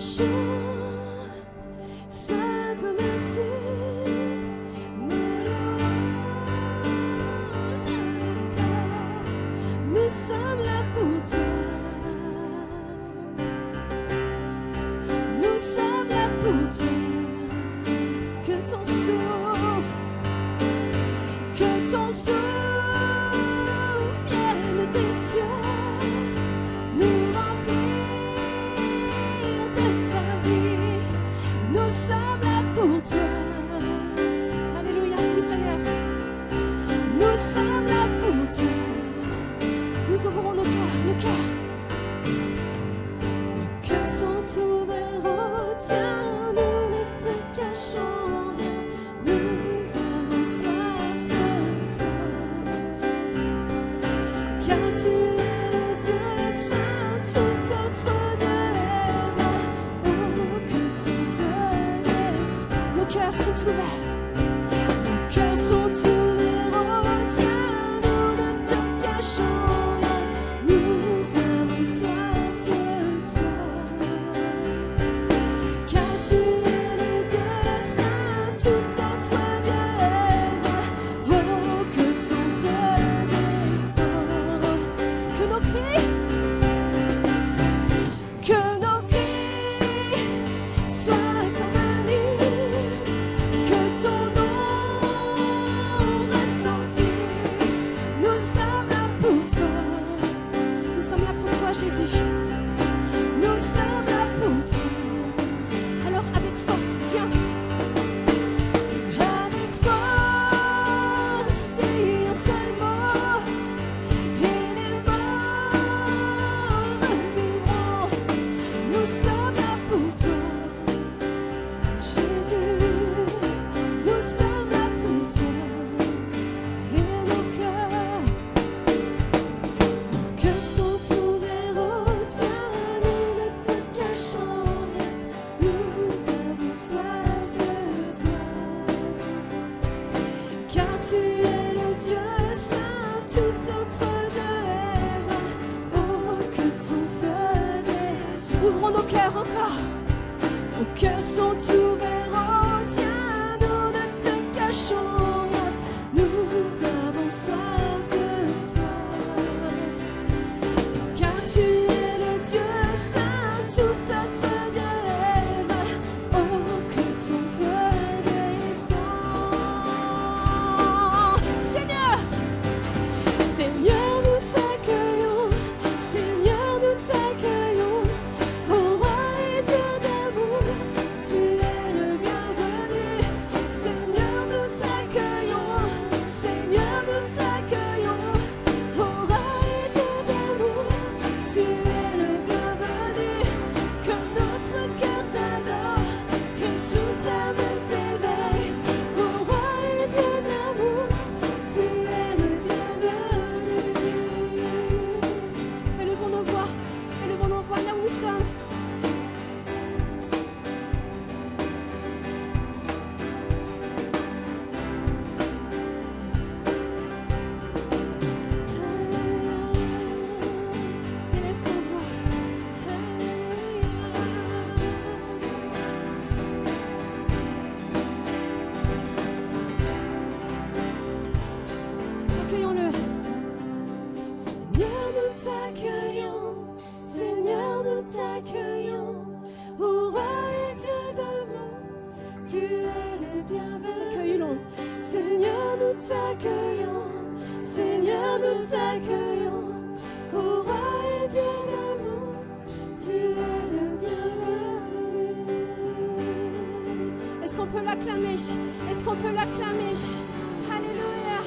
chant soit comme un ciel, nos louanges à l'écart. Nous sommes là pour toi. Nous sommes là pour toi. Que ton souffle vienne des cieux, nous remplir de ta vie. Nous sommes là pour toi. Alléluia, oui Seigneur. Nous sommes là pour toi. Nous ouvrons nos cœurs, nos cœurs. Nos cœurs sont ouverts au tien, nous ne te cachons rien. Nous avons soif de toi. Car tu es le Dieu saint, tout autre Dieu est vain. Oh, que ton feu descende. Nos cœurs sont ouverts. Nos cœurs sont ouverts au tien, nous ne te cachons rien. Nous avons soif de toi. Car tu es le Dieu saint, tout autre Dieu est vain. Oh, que ton feu descende. Que nos cris soient comme un hymne, que ton nom retentisse. Nous sommes là pour toi. Nous sommes là pour toi, Jésus. Nous sommes là pour toi. Alors avec force, viens. Avec force, dis un seul mot, et les morts revivront. Nous sommes là pour toi, Jésus. Nous sommes là pour toi, et nos cœurs sont ouverts au tien, nous ne te cachons rien. Nous avons soif de toi. Car tu es le Dieu saint, tout autre Dieu est vain. Oh, que ton feu descende. Ouvrons nos cœurs encore. Nos cœurs sont ouverts au tien, nous ne te cachons rien. Nous avons soif de toi. Car tu es le Dieu saint, tout autre Dieu est vain. Oh, que ton feu descende. Seigneur, Seigneur, nous t'accueillons. Seigneur, nous t'accueillons. Ô roi et Dieu d'amour, tu es le bienvenu. Seigneur, nous t'accueillons. Seigneur, nous t'accueillons. Ô roi et Dieu d'amour, tu es le bienvenu. Que notre cœur t'adore et toute âme s'éveille. Ô roi et Dieu d'amour, tu es le bienvenu. Élevons nos voix là où nous sommes. Élève ta voix. Accueillons-le. Seigneur, nous t'accueillons. Seigneur, nous t'accueillons. Ô roi et Dieu d'amour, tu es le bienvenu. Accueillons. Seigneur, nous t'accueillons. Seigneur, nous t'accueillons. Ô roi et Dieu d'amour, tu es le bienvenu. Est-ce qu'on peut l'acclamer? Est-ce qu'on peut l'acclamer? Alléluia.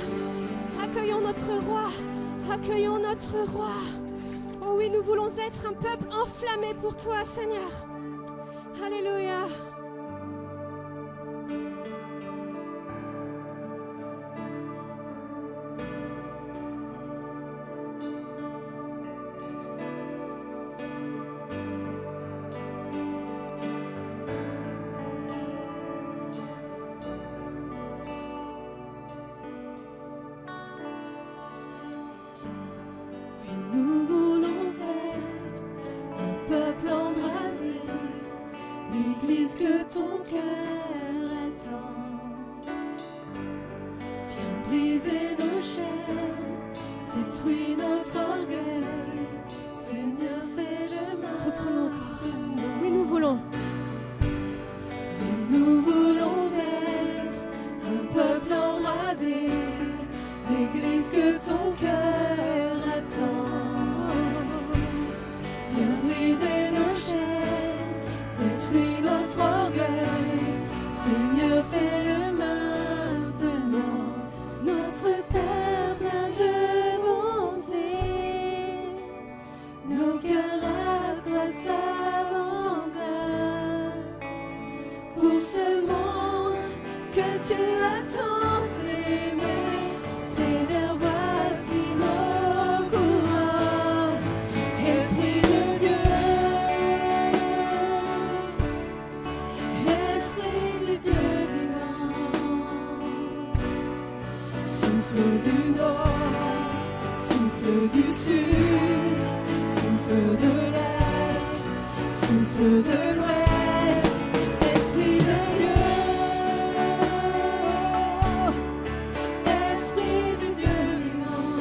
Accueillons notre roi. Accueillons notre roi. Oh oui, nous voulons être un peuple enflammé pour toi, Seigneur. Alléluia. que ton cœur attend. Viens briser nos chaînes, détruis notre orgueil. Seigneur, fais le mal. Reprenons encore. Oui, nous voulons. Oui, nous voulons être un peuple embrasé, l'église que ton cœur attend. Viens briser nos chaînes, détruis notre orgueil. Seigneur, fais-le maintenant. Notre Père plein de bonté, nos cœurs à toi s'abandonnent. Pour ce monde que tu as tant aimé, Seigneur, voici nos couronnes. Esprit de Dieu, Esprit du Dieu vivant, souffle du nord, souffle du sud, souffle de l'est, souffle de l'ouest. Esprit de Dieu, Esprit du Dieu vivant,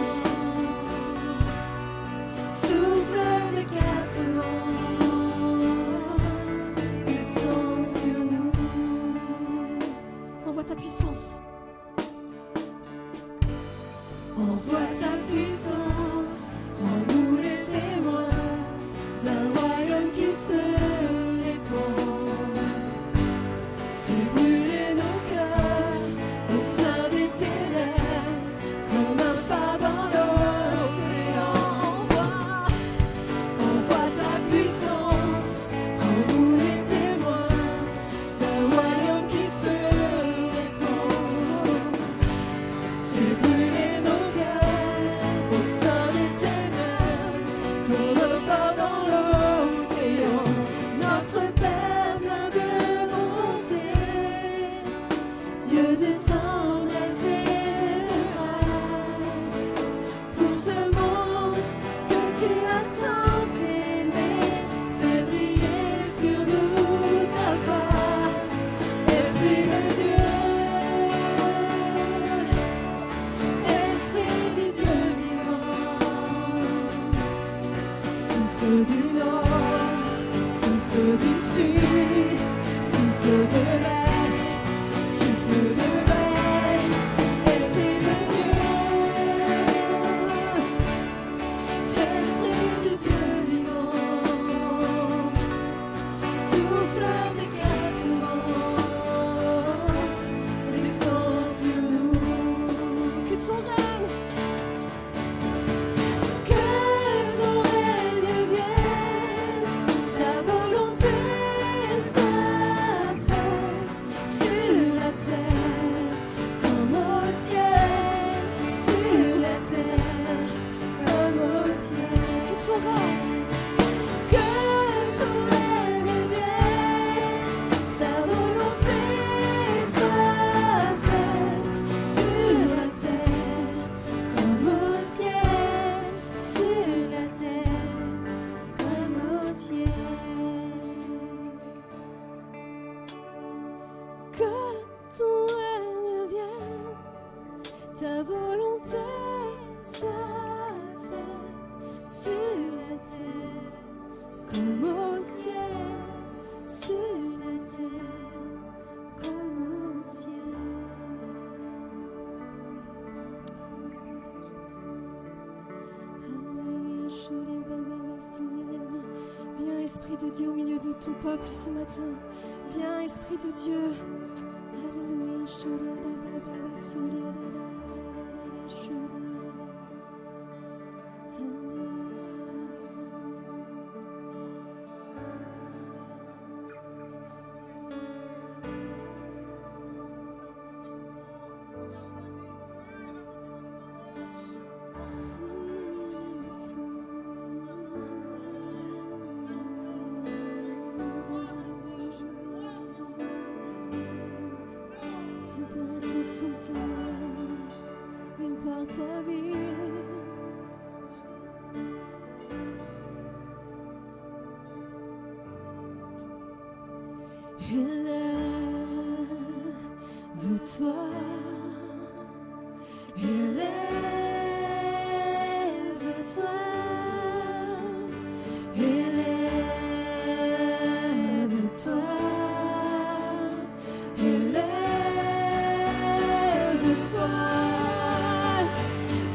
souffle des quatre vents, descend sur nous. Envoie ta puissance. Envoie ta puissance, rends-nous les témoins d'un royaume qui se répand. Fais brûler nos cœurs au sein des ténèbres, comme un phare dans l'océan. Envoie ta puissance, rends-nous les témoins d'un royaume qui se répand. Fais brûler nos cœurs au sein des ténèbres, comme un phare dans l'océan. Notre Père plein de bonté, Dieu de tendresse et de grâce, pour ce monde que tu as tant aimé, fais briller sur nous ta face. Esprit de Dieu, Esprit du Dieu vivant, souffle du nord, souffle du sud, souffle de l'est, souffle de l'ouest. Esprit de Dieu, Esprit du Dieu vivant, souffle des quatre vents, descend sur nous. Que ton règne. Que ton règne vienne, ta volonté soit faite sur la terre comme au ciel, sur la terre comme au ciel. Que ton règne. Que ton règne vienne, ta volonté soit faite sur la terre comme au ciel, sur la terre comme au ciel. Que ton règne vienne, ta volonté soit faite sur la terre comme au ciel, sur la terre comme au ciel. Viens, Esprit de Dieu, au milieu de ton peuple ce matin. Viens, Esprit de Dieu. Alléluia. Viens par ton feu, Seigneur. Élève-toi, élève-toi, élève-toi, élève-toi,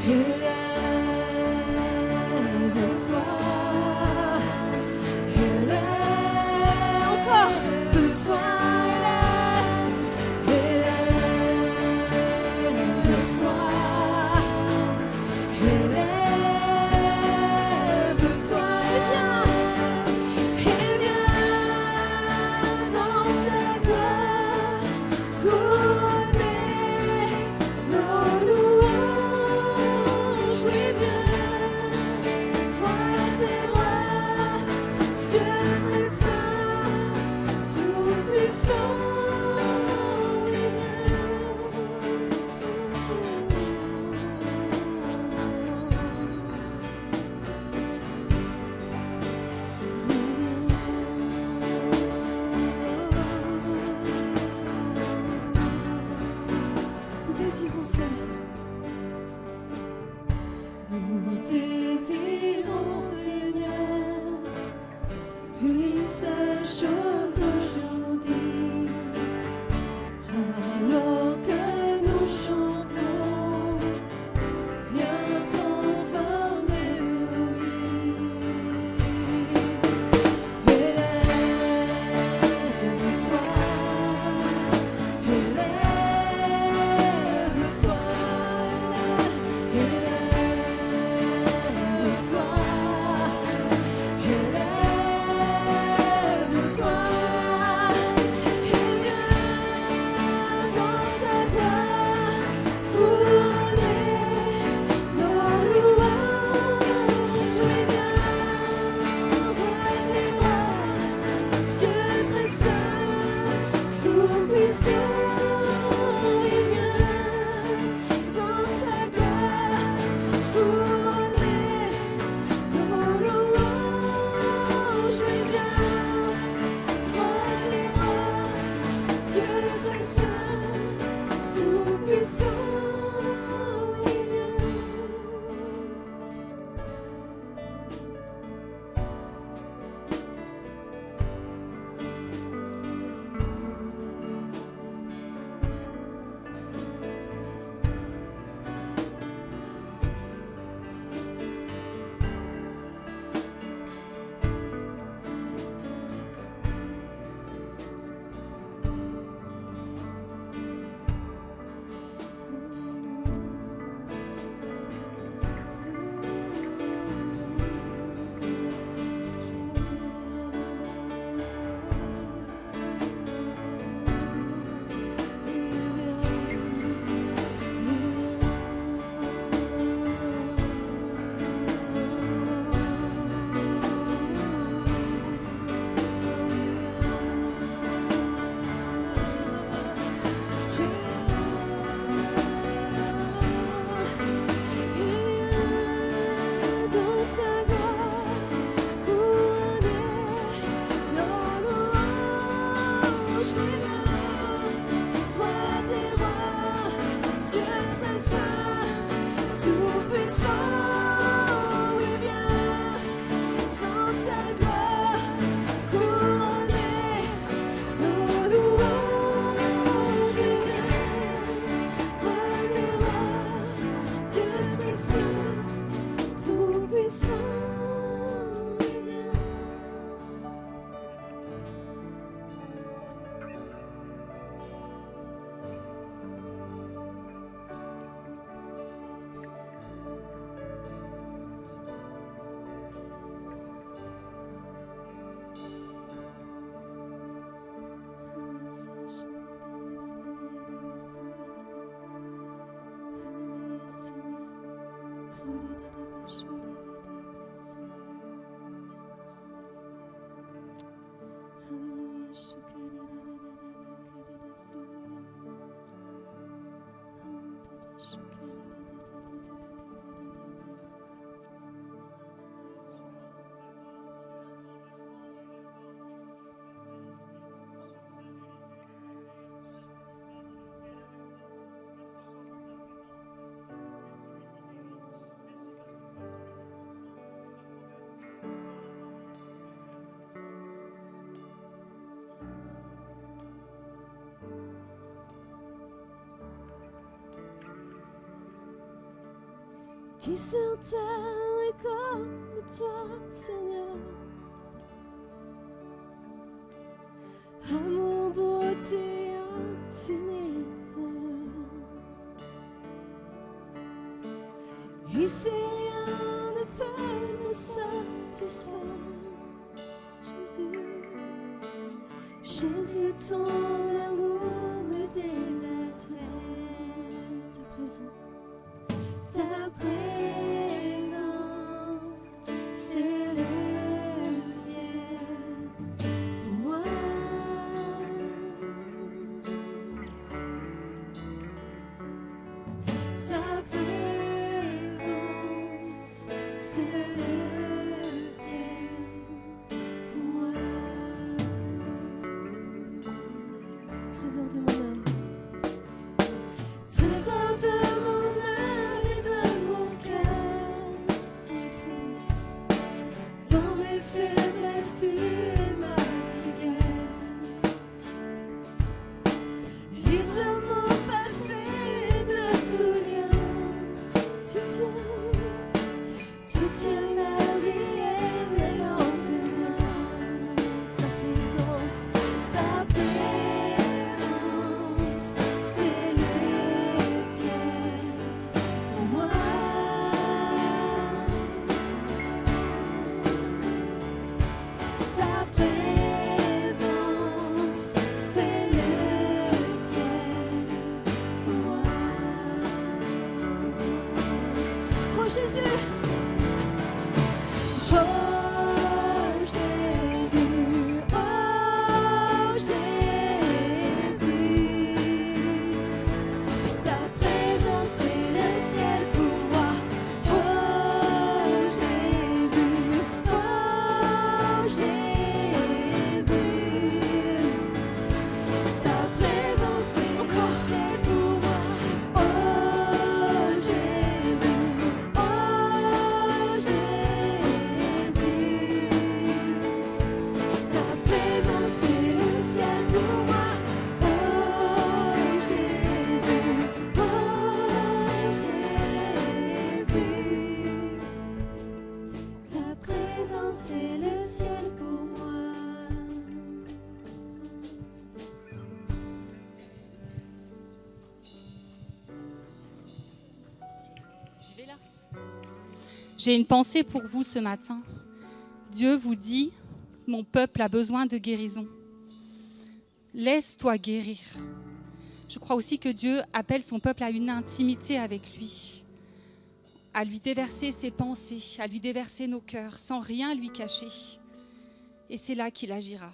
élève-toi, élève, encore, élève-toi. Nous désirons, Seigneur, une seule chose aujourd'hui. Alors que nous chantons, viens transformer nos vies. Élève-toi, élève-toi, élève-toi, élève-toi. Qui sur terre est comme toi, Seigneur? Amour, beauté, infinie valeur. Ici rien ne peut me satisfaire. Jésus, Jésus, ton amour me désaltère. Ta présence, c'est le ciel pour moi. Ta présence, c'est le ciel pour moi. Trésor de mon âme, trésor de mon âme et de mon cœur. Dans mes faiblesses, tu es ma rigueur. Libre de mon passé, de tout lien, tu tiens ma vie et mes lendemains. Ta présence, c'est le ciel pour moi. Ta présence, c'est le ciel pour moi. Oh Jésus, oh Jésus, oh Jésus. Ta présence, c'est le ciel pour moi. Oh Jésus, oh Jésus. Ta présence, c'est le ciel pour moi. Oh Jésus, oh Jésus. Ta présence, c'est le ciel pour moi. Oh Jésus, oh Jésus. Ta présence, c'est le ciel pour moi. J'y vais là. J'ai une pensée pour vous ce matin. Dieu vous dit, mon peuple a besoin de guérison. Laisse-toi guérir. Je crois aussi que Dieu appelle son peuple à une intimité avec lui, à lui déverser ses pensées, à lui déverser nos cœurs, sans rien lui cacher. Et c'est là qu'il agira.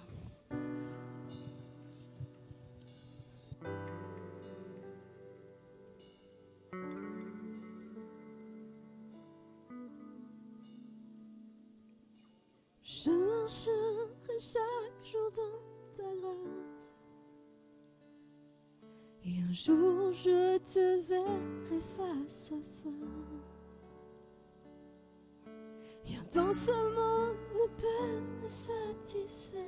Je marcherai chaque jour dans ta grâce, et un jour je te verrai face à face. Rien dans ce monde ne peut me satisfaire.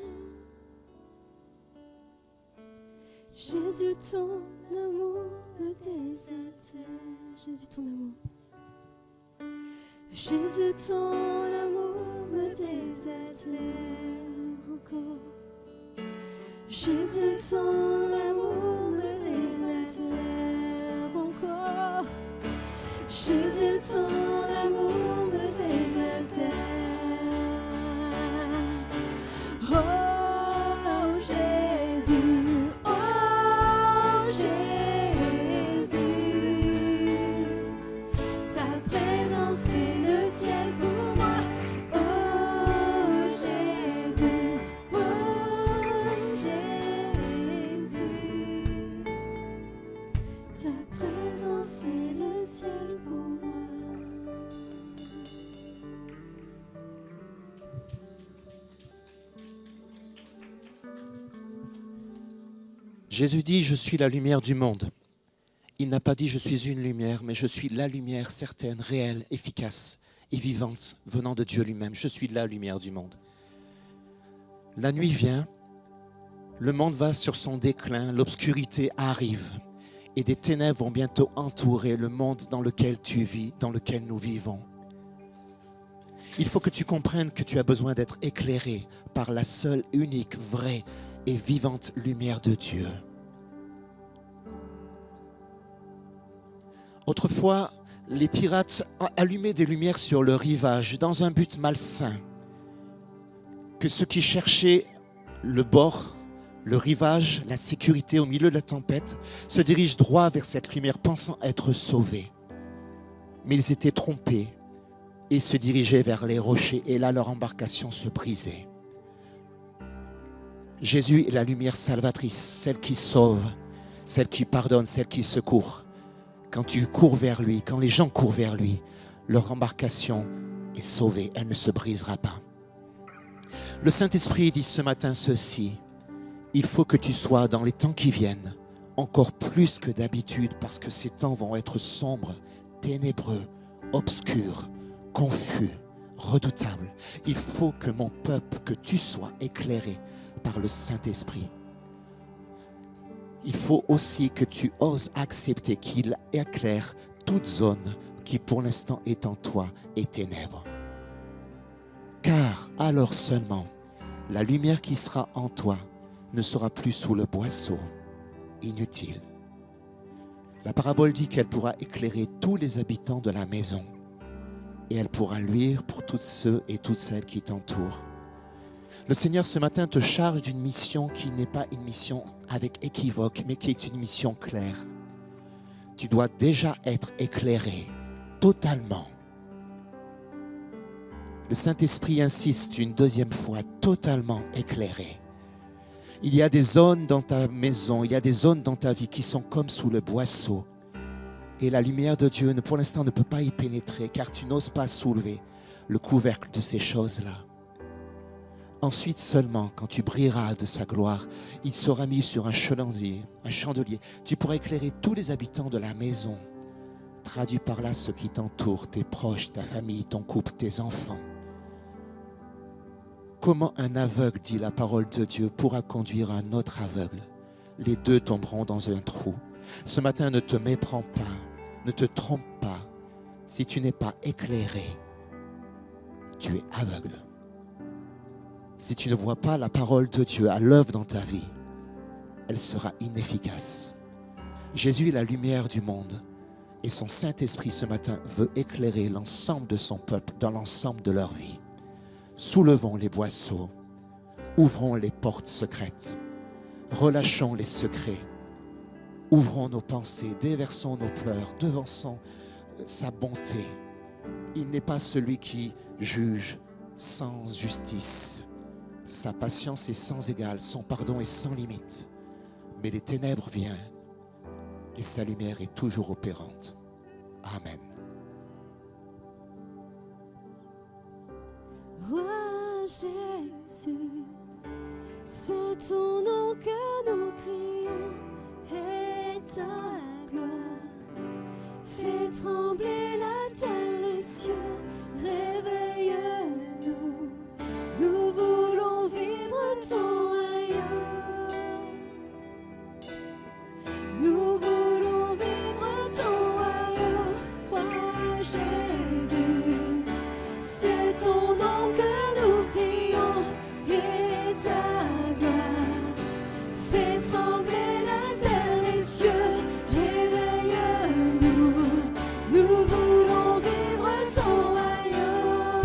Jésus, ton amour me désaltère. Jésus, ton amour. Jésus, ton amour me désaltère encore. Jésus, ton amour me désaltère encore. Jésus, ton amour me désaltère. Oh Jésus, oh Jésus. Ta présence, c'est le ciel pour moi. Oh Jésus, oh Jésus. Ta présence, c'est le ciel pour moi. Jésus dit, je suis la lumière du monde. Il n'a pas dit, je suis une lumière, mais je suis la lumière certaine, réelle, efficace et vivante, venant de Dieu lui-même. Je suis la lumière du monde. La nuit vient, le monde va sur son déclin, l'obscurité arrive. Et des ténèbres vont bientôt entourer le monde dans lequel tu vis, dans lequel nous vivons. Il faut que tu comprennes que tu as besoin d'être éclairé par la seule, unique, vraie et vivante lumière de Dieu. Autrefois, les pirates allumaient des lumières sur le rivage dans un but malsain. Que ceux qui cherchaient le bord, le rivage, la sécurité au milieu de la tempête, se dirigent droit vers cette lumière pensant être sauvés. Mais ils étaient trompés. Ils se dirigeaient vers les rochers et là leur embarcation se brisait. Jésus est la lumière salvatrice, celle qui sauve, celle qui pardonne, celle qui secourt. Quand tu cours vers lui, quand les gens courent vers lui, leur embarcation est sauvée, elle ne se brisera pas. Le Saint-Esprit dit ce matin ceci: il faut que tu sois dans les temps qui viennent, encore plus que d'habitude, parce que ces temps vont être sombres, ténébreux, obscurs, confus, redoutables. Il faut que mon peuple, que tu sois éclairé par le Saint-Esprit. Il faut aussi que tu oses accepter qu'il éclaire toute zone qui pour l'instant est en toi et ténèbres. Car alors seulement, la lumière qui sera en toi ne sera plus sous le boisseau, inutile. La parabole dit qu'elle pourra éclairer tous les habitants de la maison et elle pourra luire pour tous ceux et toutes celles qui t'entourent. Le Seigneur ce matin te charge d'une mission qui n'est pas une mission avec équivoque, mais qui est une mission claire. Tu dois déjà être éclairé totalement. Le Saint-Esprit insiste une deuxième fois, totalement éclairé. Il y a des zones dans ta maison, il y a des zones dans ta vie qui sont comme sous le boisseau. Et la lumière de Dieu, pour l'instant, ne peut pas y pénétrer, car tu n'oses pas soulever le couvercle de ces choses-là. Ensuite seulement, quand tu brilleras de sa gloire, il sera mis sur un chandelier. Tu pourras éclairer tous les habitants de la maison. Traduis par là ceux qui t'entourent, tes proches, ta famille, ton couple, tes enfants. Comment un aveugle, dit la parole de Dieu, pourra conduire un autre aveugle? Les deux tomberont dans un trou. Ce matin, ne te méprends pas, ne te trompe pas. Si tu n'es pas éclairé, tu es aveugle. Si tu ne vois pas la parole de Dieu à l'œuvre dans ta vie, elle sera inefficace. Jésus est la lumière du monde et son Saint-Esprit ce matin veut éclairer l'ensemble de son peuple dans l'ensemble de leur vie. Soulevons les boisseaux, ouvrons les portes secrètes, relâchons les secrets, ouvrons nos pensées, déversons nos pleurs, devançons sa bonté. Il n'est pas celui qui juge sans justice. Sa patience est sans égale, son pardon est sans limite. Mais les ténèbres viennent et sa lumière est toujours opérante. Amen. Roi Jésus, c'est ton nom que nous crions et ta gloire fait trembler la terre, les cieux, réveille-nous. Nous voulons vivre ton royaume. Nous voulons vivre ton royaume, roi Jésus. C'est ton nom que nous crions et ta gloire fait trembler la terre, les cieux, réveille-nous. Nous voulons vivre ton royaume.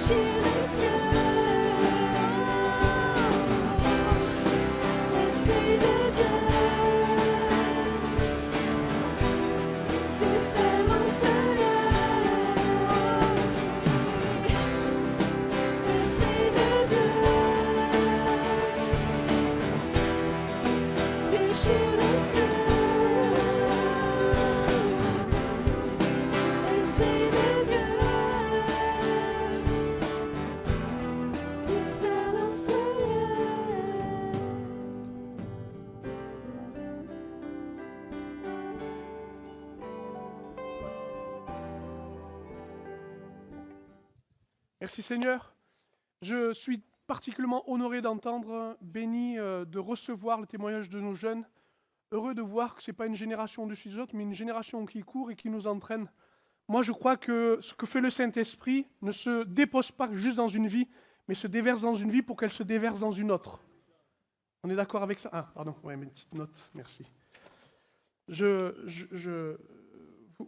déchire le ciel. Esprit de Dieu, défais l'enceleur. Esprit de Dieu, déchire le ciel. Esprit de Dieu, défais l'enceleur. Merci Seigneur. Je suis particulièrement honoré d'entendre, béni de recevoir le témoignage de nos jeunes. Heureux de voir que ce n'est pas une génération dessus des autres, mais une génération qui court et qui nous entraîne. Moi, je crois que ce que fait le Saint-Esprit ne se dépose pas juste dans une vie, mais se déverse dans une vie pour qu'elle se déverse dans une autre. On est d'accord avec ça? Ah, pardon, ouais, mais une petite note, merci.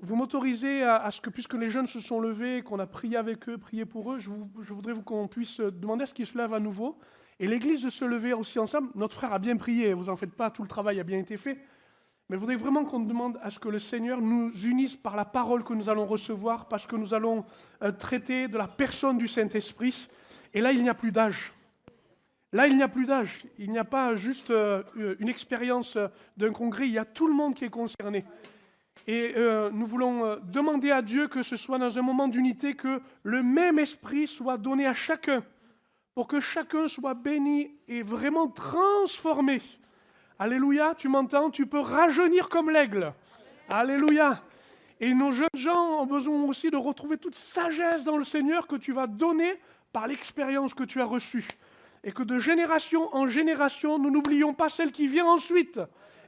Vous m'autorisez à ce que, puisque les jeunes se sont levés, qu'on a prié avec eux, prié pour eux, je voudrais qu'on puisse demander à ce qu'ils se lèvent à nouveau. Et l'Église de se lever aussi ensemble. Notre frère a bien prié, vous en faites pas, tout le travail a bien été fait. Mais je voudrais vraiment qu'on demande à ce que le Seigneur nous unisse par la parole que nous allons recevoir, parce que nous allons traiter de la personne du Saint-Esprit. Et là, il n'y a plus d'âge. Là, il n'y a plus d'âge. Il n'y a pas juste une expérience d'un congrès, il y a tout le monde qui est concerné. Et nous voulons demander à Dieu que ce soit dans un moment d'unité, que le même esprit soit donné à chacun, pour que chacun soit béni et vraiment transformé. Alléluia, tu m'entends? Tu peux rajeunir comme l'aigle. Alléluia. Et nos jeunes gens ont besoin aussi de retrouver toute sagesse dans le Seigneur que tu vas donner par l'expérience que tu as reçue. Et que de génération en génération, nous n'oublions pas celle qui vient ensuite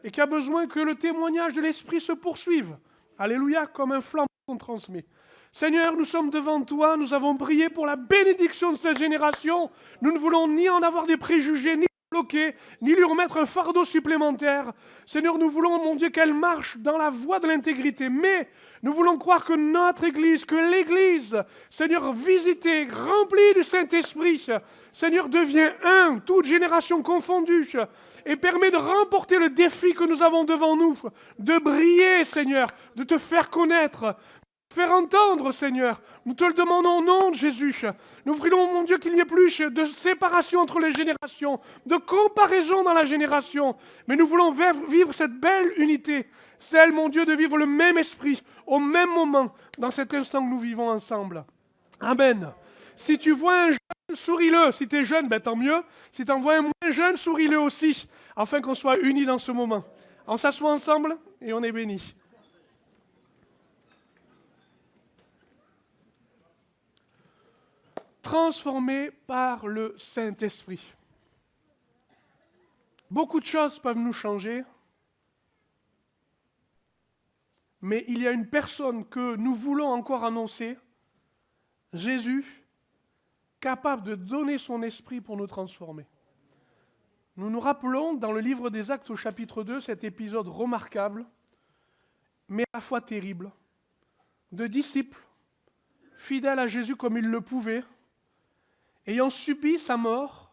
et qui a besoin que le témoignage de l'Esprit se poursuive. Alléluia, comme un flambeau qu'on transmet. Seigneur, nous sommes devant toi, nous avons prié pour la bénédiction de cette génération. Nous ne voulons ni en avoir des préjugés, ni bloquer, ni lui remettre un fardeau supplémentaire. Seigneur, nous voulons, mon Dieu, qu'elle marche dans la voie de l'intégrité. Mais nous voulons croire que notre Église, que l'Église, Seigneur, visitée, remplie du Saint-Esprit, Seigneur, devient un, toute génération confondue, et permet de remporter le défi que nous avons devant nous, de briller, Seigneur, de te faire connaître, faire entendre, Seigneur. Nous te le demandons au nom de Jésus. Nous voulons, mon Dieu, qu'il n'y ait plus de séparation entre les générations, de comparaison dans la génération. Mais nous voulons vivre cette belle unité. Celle, mon Dieu, de vivre le même esprit, au même moment, dans cet instant que nous vivons ensemble. Amen. Si tu vois un jeune, souris-le. Si tu es jeune, ben, tant mieux. Si tu en vois un moins jeune, souris-le aussi, afin qu'on soit unis dans ce moment. On s'assoit ensemble et on est bénis. Transformé par le Saint-Esprit. Beaucoup de choses peuvent nous changer, mais il y a une personne que nous voulons encore annoncer, Jésus, capable de donner son esprit pour nous transformer. Nous nous rappelons dans le livre des Actes au chapitre 2 cet épisode remarquable, mais à la fois terrible, de disciples fidèles à Jésus comme ils le pouvaient, ayant subi sa mort,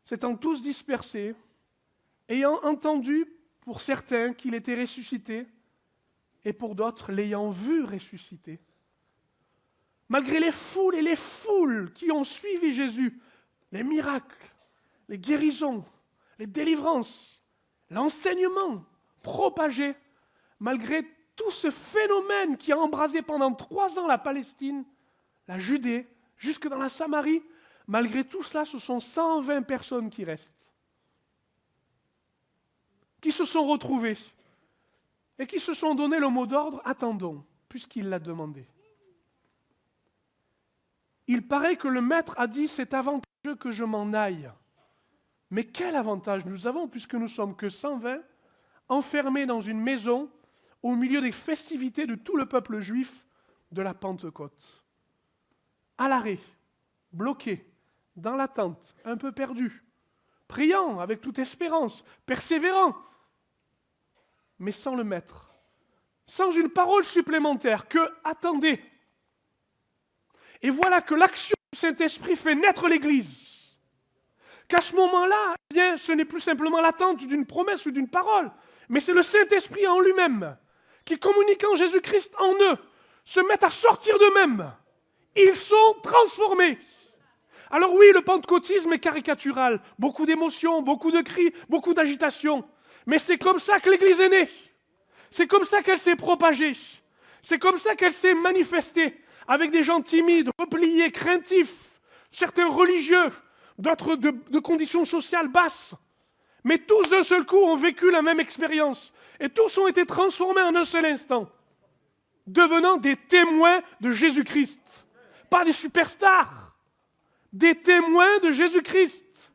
s'étant tous dispersés, ayant entendu pour certains qu'il était ressuscité, et pour d'autres l'ayant vu ressusciter. Malgré les foules et les foules qui ont suivi Jésus, les miracles, les guérisons, les délivrances, l'enseignement propagé, malgré tout ce phénomène qui a embrasé pendant 3 ans la Palestine, la Judée, jusque dans la Samarie, malgré tout cela, ce sont 120 personnes qui restent, qui se sont retrouvées et qui se sont donné le mot d'ordre « Attendons », puisqu'il l'a demandé. Il paraît que le maître a dit « C'est avantageux que je m'en aille ». Mais quel avantage nous avons, puisque nous ne sommes que 120, enfermés dans une maison au milieu des festivités de tout le peuple juif de la Pentecôte. À l'arrêt, bloqué, dans l'attente, un peu perdu, priant avec toute espérance, persévérant, mais sans le maître, sans une parole supplémentaire que « attendez ». Et voilà que l'action du Saint-Esprit fait naître l'Église. Qu'à ce moment-là, eh bien, ce n'est plus simplement l'attente d'une promesse ou d'une parole, mais c'est le Saint-Esprit en lui-même qui, communiquant Jésus-Christ en eux, se met à sortir d'eux-mêmes. Ils sont transformés. Alors oui, le pentecôtisme est caricatural. Beaucoup d'émotions, beaucoup de cris, beaucoup d'agitation. Mais c'est comme ça que l'Église est née. C'est comme ça qu'elle s'est propagée. C'est comme ça qu'elle s'est manifestée. Avec des gens timides, repliés, craintifs, certains religieux, d'autres de conditions sociales basses. Mais tous d'un seul coup ont vécu la même expérience. Et tous ont été transformés en un seul instant, devenant des témoins de Jésus-Christ. Pas des superstars, des témoins de Jésus-Christ.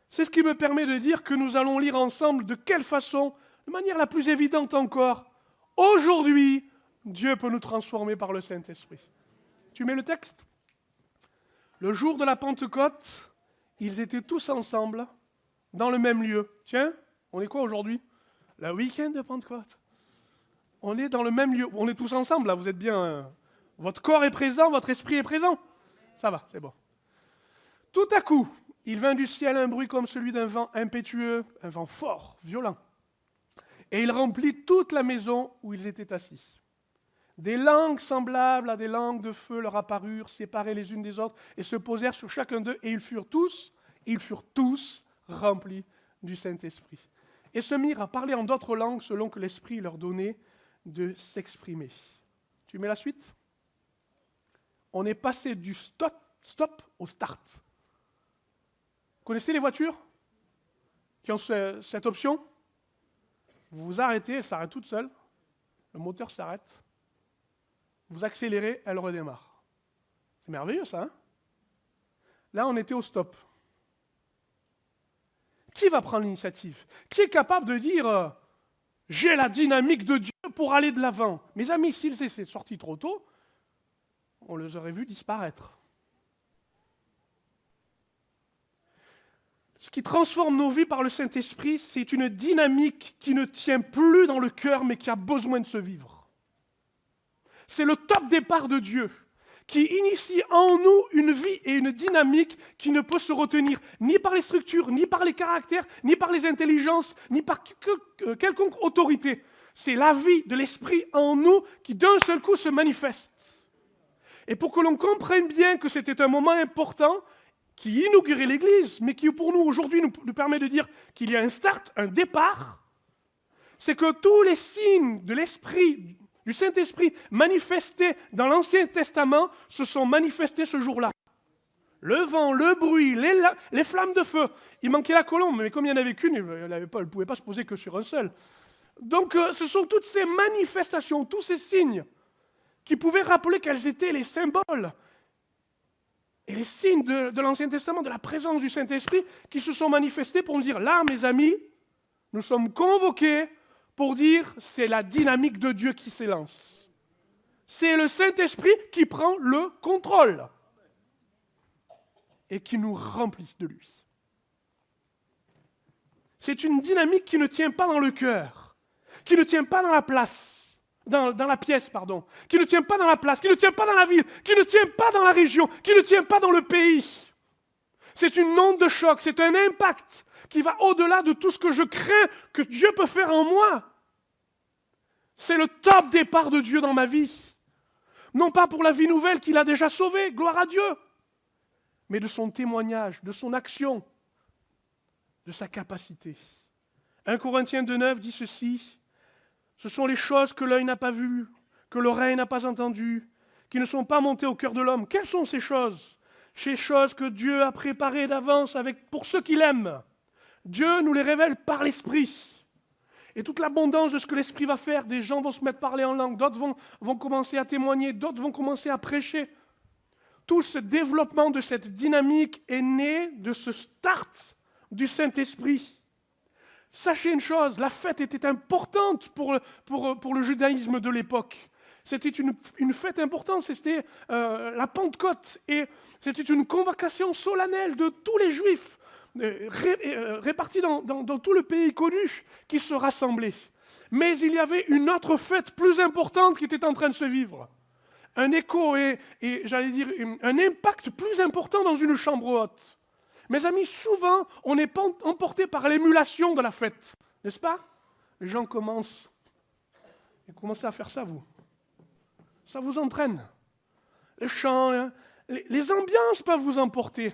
C'est ce qui me permet de dire que nous allons lire ensemble de quelle façon, de manière la plus évidente encore, aujourd'hui, Dieu peut nous transformer par le Saint-Esprit. Tu mets le texte ? Le jour de la Pentecôte, ils étaient tous ensemble, dans le même lieu. Tiens, on est quoi aujourd'hui ? Le week-end de Pentecôte. On est dans le même lieu. On est tous ensemble, là, vous êtes bien... Votre corps est présent, votre esprit est présent. Ça va, c'est bon. Tout à coup, il vint du ciel un bruit comme celui d'un vent impétueux, un vent fort, violent. Et il remplit toute la maison où ils étaient assis. Des langues semblables à des langues de feu leur apparurent, séparées les unes des autres, et se posèrent sur chacun d'eux, et ils furent tous remplis du Saint-Esprit. Et se mirent à parler en d'autres langues selon que l'Esprit leur donnait de s'exprimer. Tu mets la suite ? On est passé du stop au start. Vous connaissez les voitures qui ont cette option ? Vous vous arrêtez, elle s'arrête toute seule, le moteur s'arrête, vous accélérez, elle redémarre. C'est merveilleux ça, hein ? Là, on était au stop. Qui va prendre l'initiative ? Qui est capable de dire « J'ai la dynamique de Dieu pour aller de l'avant » ? Mes amis, s'ils étaient sortis trop tôt, on les aurait vus disparaître. Ce qui transforme nos vies par le Saint-Esprit, c'est une dynamique qui ne tient plus dans le cœur, mais qui a besoin de se vivre. C'est le top départ de Dieu, qui initie en nous une vie et une dynamique qui ne peut se retenir ni par les structures, ni par les caractères, ni par les intelligences, ni par quelconque autorité. C'est la vie de l'Esprit en nous qui d'un seul coup se manifeste. Et pour que l'on comprenne bien que c'était un moment important, qui inaugurait l'Église, mais qui pour nous aujourd'hui nous permet de dire qu'il y a un start, un départ, c'est que tous les signes de l'Esprit, du Saint-Esprit manifestés dans l'Ancien Testament se sont manifestés ce jour-là. Le vent, le bruit, les flammes de feu. Il manquait la colombe, mais comme il n'y en avait qu'une, elle ne pouvait pas se poser que sur un seul. Donc ce sont toutes ces manifestations, tous ces signes qui pouvaient rappeler quels étaient les symboles et les signes de l'Ancien Testament, de la présence du Saint-Esprit, qui se sont manifestés pour nous dire, là, mes amis, nous sommes convoqués pour dire, c'est la dynamique de Dieu qui s'élance. C'est le Saint-Esprit qui prend le contrôle et qui nous remplit de lui. C'est une dynamique qui ne tient pas dans le cœur, qui ne tient pas dans la place, dans la pièce, pardon, qui ne tient pas dans la place, qui ne tient pas dans la ville, qui ne tient pas dans la région, qui ne tient pas dans le pays. C'est une onde de choc, c'est un impact qui va au-delà de tout ce que je crains que Dieu peut faire en moi. C'est le top départ de Dieu dans ma vie. Non pas pour la vie nouvelle qu'il a déjà sauvée, gloire à Dieu, mais de son témoignage, de son action, de sa capacité. 1 Corinthiens 2,9 dit ceci, « Ce sont les choses que l'œil n'a pas vues, que l'oreille n'a pas entendues, qui ne sont pas montées au cœur de l'homme. » Quelles sont ces choses ? Ces choses que Dieu a préparées d'avance pour ceux qui l'aiment. Dieu nous les révèle par l'Esprit. Et toute l'abondance de ce que l'Esprit va faire, des gens vont se mettre à parler en langue, d'autres vont commencer à témoigner, d'autres vont commencer à prêcher. Tout ce développement de cette dynamique est né de ce start du Saint-Esprit. Sachez une chose, la fête était importante pour le judaïsme de l'époque. C'était une fête importante, c'était la Pentecôte, et c'était une convocation solennelle de tous les Juifs, répartis dans tout le pays connu, qui se rassemblaient. Mais il y avait une autre fête plus importante qui était en train de se vivre. un écho et j'allais dire, un impact plus important dans une chambre haute. Mes amis, souvent, on est emporté par l'émulation de la fête, n'est-ce pas? Les gens commencent à faire ça, vous. Ça vous entraîne. Les chants, hein, les ambiances peuvent vous emporter.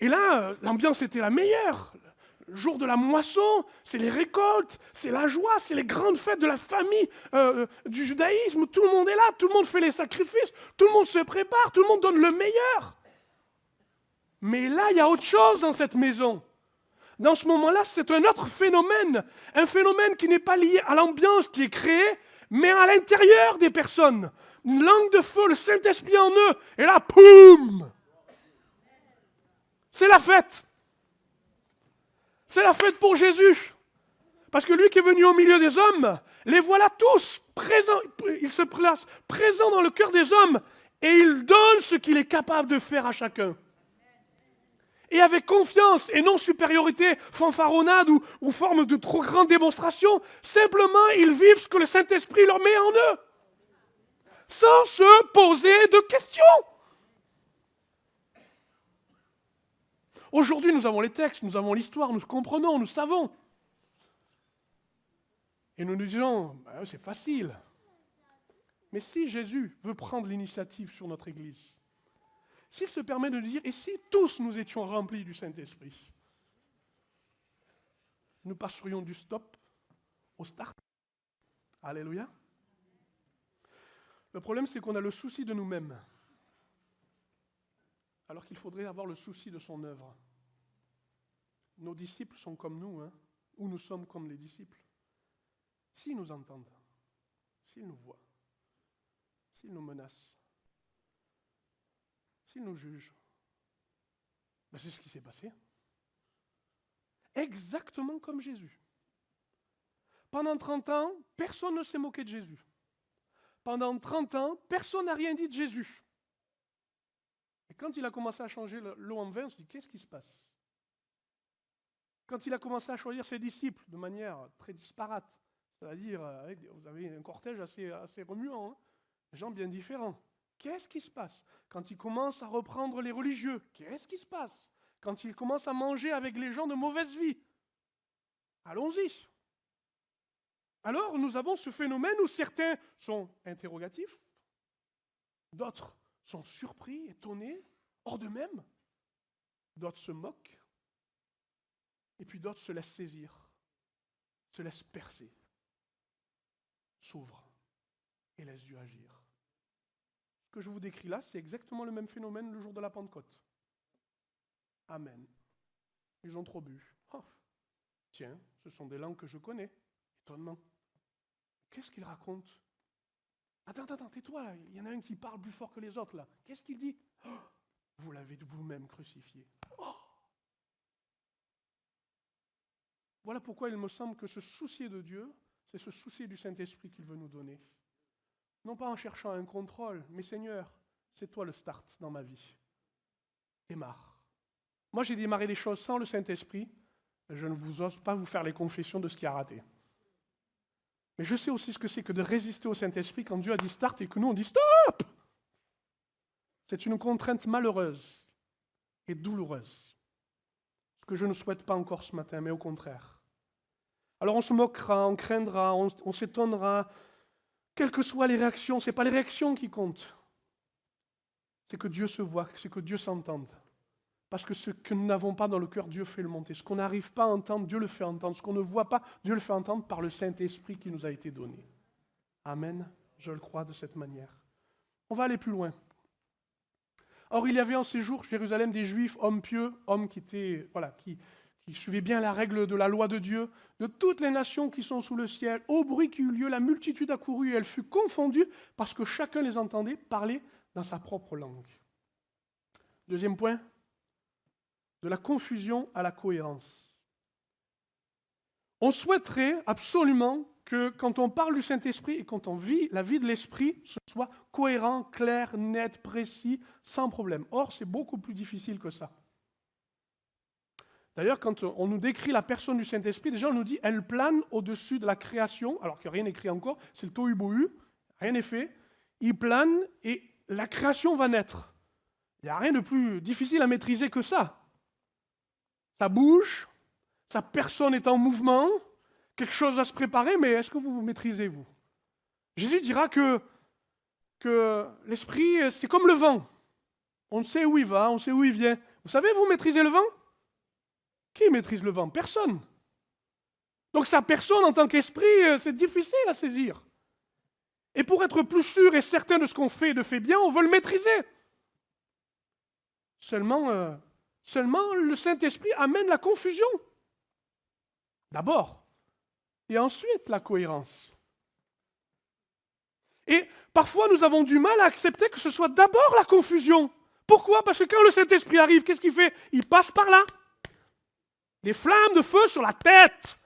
Et là, l'ambiance était la meilleure. Le jour de la moisson, c'est les récoltes, c'est la joie, c'est les grandes fêtes de la famille du judaïsme. Tout le monde est là, tout le monde fait les sacrifices, tout le monde se prépare, tout le monde donne le meilleur. Mais là, il y a autre chose dans cette maison. Dans ce moment-là, c'est un autre phénomène. Un phénomène qui n'est pas lié à l'ambiance qui est créée, mais à l'intérieur des personnes. Une langue de feu, le Saint-Esprit en eux. Et là, poum! C'est la fête. C'est la fête pour Jésus. Parce que lui qui est venu au milieu des hommes, les voilà tous présents. Il se place présent dans le cœur des hommes et il donne ce qu'il est capable de faire à chacun. Et avec confiance et non supériorité, fanfaronnade ou forme de trop grande démonstration, simplement ils vivent ce que le Saint-Esprit leur met en eux. Sans se poser de questions. Aujourd'hui, nous avons les textes, nous avons l'histoire, nous comprenons, nous savons. Et nous nous disons, c'est facile. Mais si Jésus veut prendre l'initiative sur notre Église, s'il se permet de nous dire, et si tous nous étions remplis du Saint-Esprit, nous passerions du stop au start. Alléluia. Le problème, c'est qu'on a le souci de nous-mêmes, alors qu'il faudrait avoir le souci de son œuvre. Nos disciples sont comme nous, ou nous sommes comme les disciples. S'ils nous entendent, s'ils nous voient, s'ils nous menacent, s'ils nous jugent, c'est ce qui s'est passé. Exactement comme Jésus. Pendant 30 ans, personne ne s'est moqué de Jésus. Pendant 30 ans, personne n'a rien dit de Jésus. Et quand il a commencé à changer l'eau en vin, on s'est dit, qu'est-ce qui se passe? Quand il a commencé à choisir ses disciples de manière très disparate, c'est-à-dire, vous avez un cortège assez remuant, des gens bien différents. Qu'est-ce qui se passe? Quand il commence à reprendre les religieux, qu'est-ce qui se passe? Quand il commence à manger avec les gens de mauvaise vie, allons-y. Alors, nous avons ce phénomène où certains sont interrogatifs, d'autres sont surpris, étonnés, hors d'eux-mêmes, d'autres se moquent, et puis d'autres se laissent saisir, se laissent percer, s'ouvrent et laissent Dieu agir. Ce que je vous décris là, c'est exactement le même phénomène le jour de la Pentecôte. Amen. Ils ont trop bu. Oh, tiens, ce sont des langues que je connais. Étonnement. Qu'est-ce qu'il raconte? Attends, tais-toi, là. Il y en a un qui parle plus fort que les autres, là. Qu'est-ce qu'il dit? Oh, vous l'avez vous-même crucifié. Oh. Voilà pourquoi il me semble que se soucier de Dieu, c'est se soucier du Saint-Esprit qu'il veut nous donner. Non pas en cherchant un contrôle, mais Seigneur, c'est toi le start dans ma vie. Démarre. Moi, j'ai démarré les choses sans le Saint-Esprit. Je ne vous ose pas vous faire les confessions de ce qui a raté. Mais je sais aussi ce que c'est que de résister au Saint-Esprit quand Dieu a dit start et que nous on dit stop. C'est une contrainte malheureuse et douloureuse. Ce que je ne souhaite pas encore ce matin, mais au contraire. Alors on se moquera, on craindra, on s'étonnera. Quelles que soient les réactions, ce n'est pas les réactions qui comptent. C'est que Dieu se voit, c'est que Dieu s'entende. Parce que ce que nous n'avons pas dans le cœur, Dieu fait le monter. Ce qu'on n'arrive pas à entendre, Dieu le fait entendre. Ce qu'on ne voit pas, Dieu le fait entendre par le Saint-Esprit qui nous a été donné. Amen. Je le crois de cette manière. On va aller plus loin. Or, il y avait en ces jours, Jérusalem, des Juifs, hommes pieux, hommes qui suivaient bien la règle de la loi de Dieu, de toutes les nations qui sont sous le ciel. Au bruit qui eut lieu, la multitude accourut et elle fut confondue parce que chacun les entendait parler dans sa propre langue. Deuxième point. De la confusion à la cohérence. On souhaiterait absolument que quand on parle du Saint-Esprit et quand on vit la vie de l'Esprit, ce soit cohérent, clair, net, précis, sans problème. Or, c'est beaucoup plus difficile que ça. D'ailleurs, quand on nous décrit la personne du Saint-Esprit, déjà on nous dit elle plane au-dessus de la création, alors que rien n'est créé encore, c'est le tohu-bohu, rien n'est fait. il plane et la création va naître. Il n'y a rien de plus difficile à maîtriser que ça. Ça bouge, sa personne est en mouvement, quelque chose va se préparer, mais est-ce que vous maîtrisez, vous? Jésus dira que l'esprit, c'est comme le vent. On sait où il va, on sait où il vient. Vous savez, vous maîtrisez le vent? Qui maîtrise le vent? Personne. Donc sa personne en tant qu'esprit, c'est difficile à saisir. Et pour être plus sûr et certain de ce qu'on fait et de fait bien, on veut le maîtriser. Seulement le Saint-Esprit amène la confusion. D'abord. Et ensuite la cohérence. Et parfois nous avons du mal à accepter que ce soit d'abord la confusion. Pourquoi? Parce que quand le Saint-Esprit arrive, qu'est-ce qu'il fait? Il passe par là. Des flammes de feu sur la tête.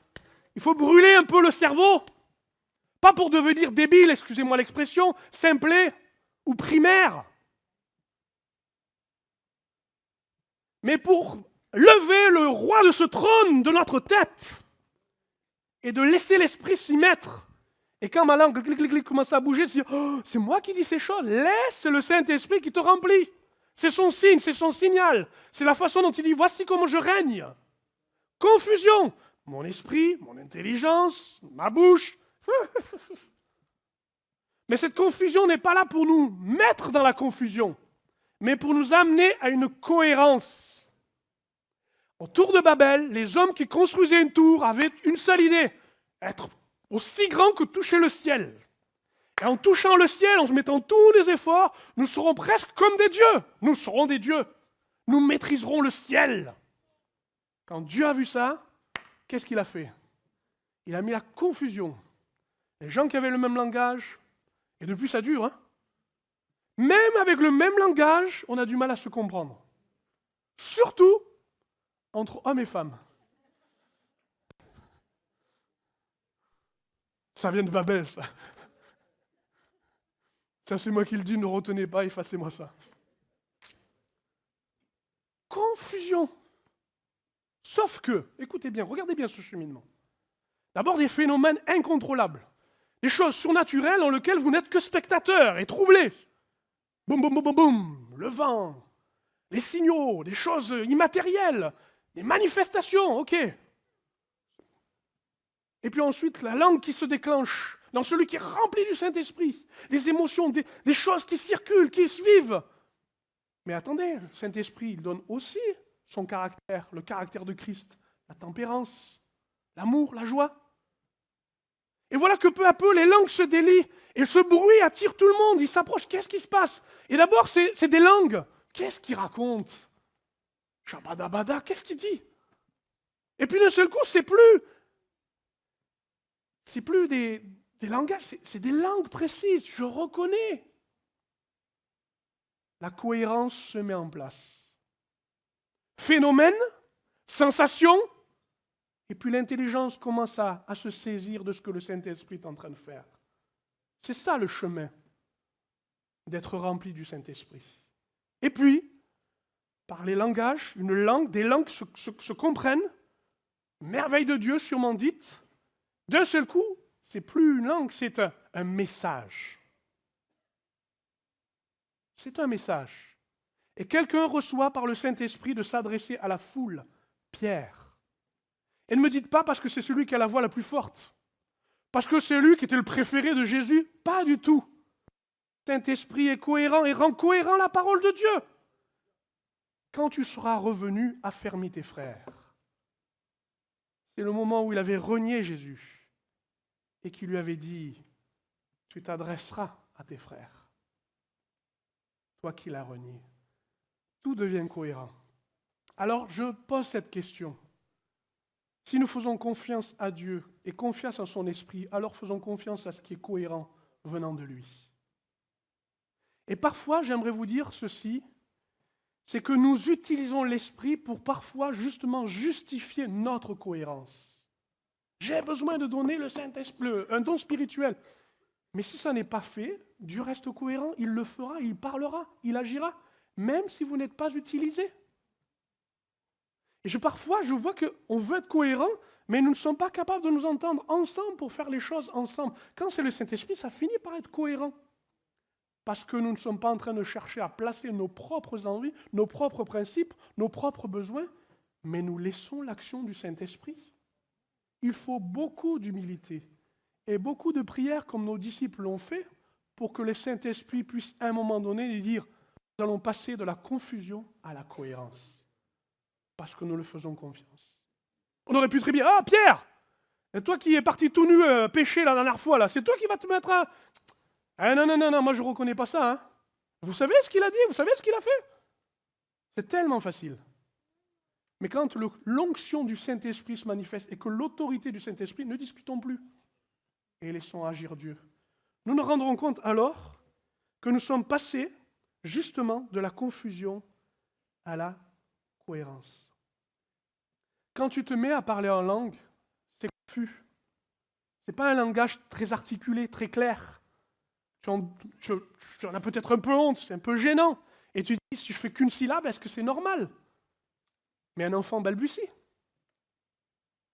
Il faut brûler un peu le cerveau. Pas pour devenir débile, excusez-moi l'expression, simplet ou primaire. Mais pour lever le roi de ce trône de notre tête et de laisser l'esprit s'y mettre. Et quand ma langue commence à bouger, de se dire, oh, c'est moi qui dis ces choses, laisse le Saint-Esprit qui te remplit. C'est son signe, c'est son signal. C'est la façon dont il dit, voici comment je règne. Confusion. Mon esprit, mon intelligence, ma bouche. Mais cette confusion n'est pas là pour nous mettre dans la confusion, mais pour nous amener à une cohérence. Au tour de Babel, les hommes qui construisaient une tour avaient une seule idée, être aussi grand que toucher le ciel. Et en touchant le ciel, en se mettant tous les efforts, nous serons presque comme des dieux. Nous serons des dieux. Nous maîtriserons le ciel. Quand Dieu a vu ça, qu'est-ce qu'il a fait? Il a mis la confusion. Les gens qui avaient le même langage, et depuis ça dure, hein? Même avec le même langage, on a du mal à se comprendre. Surtout entre hommes et femmes. Ça vient de Babel, ça. Ça, c'est moi qui le dis, ne retenez pas, effacez-moi ça. Confusion. Sauf que, écoutez bien, regardez bien ce cheminement. D'abord des phénomènes incontrôlables. Des choses surnaturelles dans lesquelles vous n'êtes que spectateur et troublé. Boum, boum, boum, boum, boum. Le vent, les signaux, des choses immatérielles, des manifestations, ok. Et puis ensuite, la langue qui se déclenche dans celui qui est rempli du Saint-Esprit. Des émotions, des choses qui circulent, qui se vivent. Mais attendez, le Saint-Esprit, il donne aussi son caractère, le caractère de Christ, la tempérance, l'amour, la joie. Et voilà que peu à peu, les langues se délient et ce bruit attire tout le monde. Il s'approche, qu'est-ce qui se passe? Et d'abord, c'est des langues. Qu'est-ce qu'il raconte? Shabadabada, qu'est-ce qu'il dit? Et puis d'un seul coup, c'est plus des langages, c'est des langues précises. Je reconnais. La cohérence se met en place. Phénomène, sensation, et puis l'intelligence commence à se saisir de ce que le Saint-Esprit est en train de faire. C'est ça le chemin d'être rempli du Saint-Esprit. Et puis, par les langages, des langues se comprennent, merveille de Dieu sûrement dite, d'un seul coup, c'est plus une langue, c'est un message. C'est un message. Et quelqu'un reçoit par le Saint-Esprit de s'adresser à la foule, Pierre. Et ne me dites pas parce que c'est celui qui a la voix la plus forte, parce que c'est lui qui était le préféré de Jésus, pas du tout. Le Saint-Esprit est cohérent et rend cohérent la parole de Dieu. Quand tu seras revenu, affermis tes frères. C'est le moment où il avait renié Jésus et qui lui avait dit, tu t'adresseras à tes frères. Toi qui l'as renié. Tout devient cohérent. Alors je pose cette question. Si nous faisons confiance à Dieu et confiance en son esprit, alors faisons confiance à ce qui est cohérent venant de lui. Et parfois, j'aimerais vous dire ceci, c'est que nous utilisons l'esprit pour parfois justement justifier notre cohérence. J'ai besoin de donner le Saint-Esprit, un don spirituel. Mais si ça n'est pas fait, Dieu reste cohérent, il le fera, il parlera, il agira, même si vous n'êtes pas utilisé. Et parfois, je vois qu'on veut être cohérent, mais nous ne sommes pas capables de nous entendre ensemble pour faire les choses ensemble. Quand c'est le Saint-Esprit, ça finit par être cohérent. parce que nous ne sommes pas en train de chercher à placer nos propres envies, nos propres principes, nos propres besoins, mais nous laissons l'action du Saint-Esprit. Il faut beaucoup d'humilité et beaucoup de prières comme nos disciples l'ont fait pour que le Saint-Esprit puisse à un moment donné dire « Nous allons passer de la confusion à la cohérence » parce que nous le faisons confiance. On aurait pu très bien « Ah Pierre, et toi qui es parti tout nu pêcher la dernière fois, là, c'est toi qui vas te mettre à... » Ah non, moi je ne reconnais pas ça. Hein. Vous savez ce qu'il a dit? Vous savez ce qu'il a fait? C'est tellement facile. Mais quand l'onction du Saint-Esprit se manifeste et que l'autorité du Saint-Esprit, ne discutons plus et laissons agir Dieu. Nous nous rendrons compte alors que nous sommes passés justement de la confusion à la cohérence. Quand tu te mets à parler en langue, c'est confus. Ce n'est pas un langage très articulé, très clair. Tu en as peut-être un peu honte, c'est un peu gênant. Et tu dis, si je fais qu'une syllabe, est-ce que c'est normal? Mais un enfant balbutie.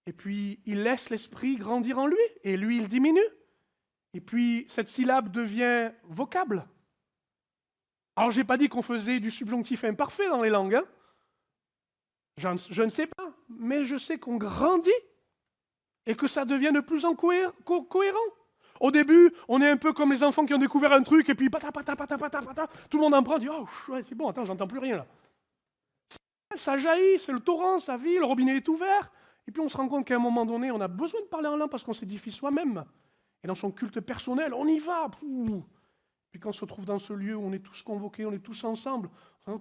Et puis, il laisse l'esprit grandir en lui, et lui, il diminue. Et puis, cette syllabe devient vocable. Alors, je n'ai pas dit qu'on faisait du subjonctif imparfait dans les langues. Hein. Je ne sais pas, mais je sais qu'on grandit et que ça devient de plus en cohérent. Au début, on est un peu comme les enfants qui ont découvert un truc, et puis pata, tout le monde en prend, dit « Oh, ouais, c'est bon, attends, j'entends plus rien là. » Ça jaillit, c'est le torrent, ça vit, le robinet est ouvert. Et puis on se rend compte qu'à un moment donné, on a besoin de parler en langue parce qu'on s'édifie soi-même. Et dans son culte personnel, on y va. Puis quand on se trouve dans ce lieu où on est tous convoqués, on est tous ensemble,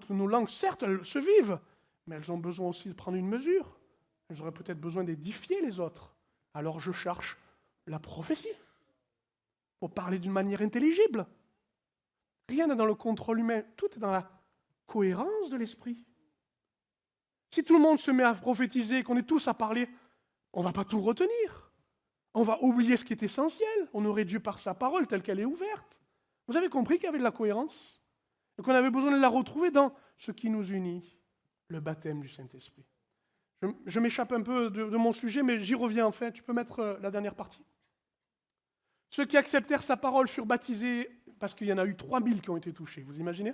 nos langues, certes, elles se vivent, mais elles ont besoin aussi de prendre une mesure. Elles auraient peut-être besoin d'édifier les autres. Alors je cherche la prophétie pour parler d'une manière intelligible. Rien n'est dans le contrôle humain, tout est dans la cohérence de l'esprit. Si tout le monde se met à prophétiser, qu'on est tous à parler, on ne va pas tout retenir. On va oublier ce qui est essentiel. On aurait Dieu par sa parole telle qu'elle est ouverte. Vous avez compris qu'il y avait de la cohérence et qu'on avait besoin de la retrouver dans ce qui nous unit, le baptême du Saint-Esprit. Je m'échappe un peu de mon sujet, mais j'y reviens enfin. Tu peux mettre la dernière partie. Ceux qui acceptèrent sa parole furent baptisés, parce qu'il y en a eu 3000 qui ont été touchés. Vous imaginez?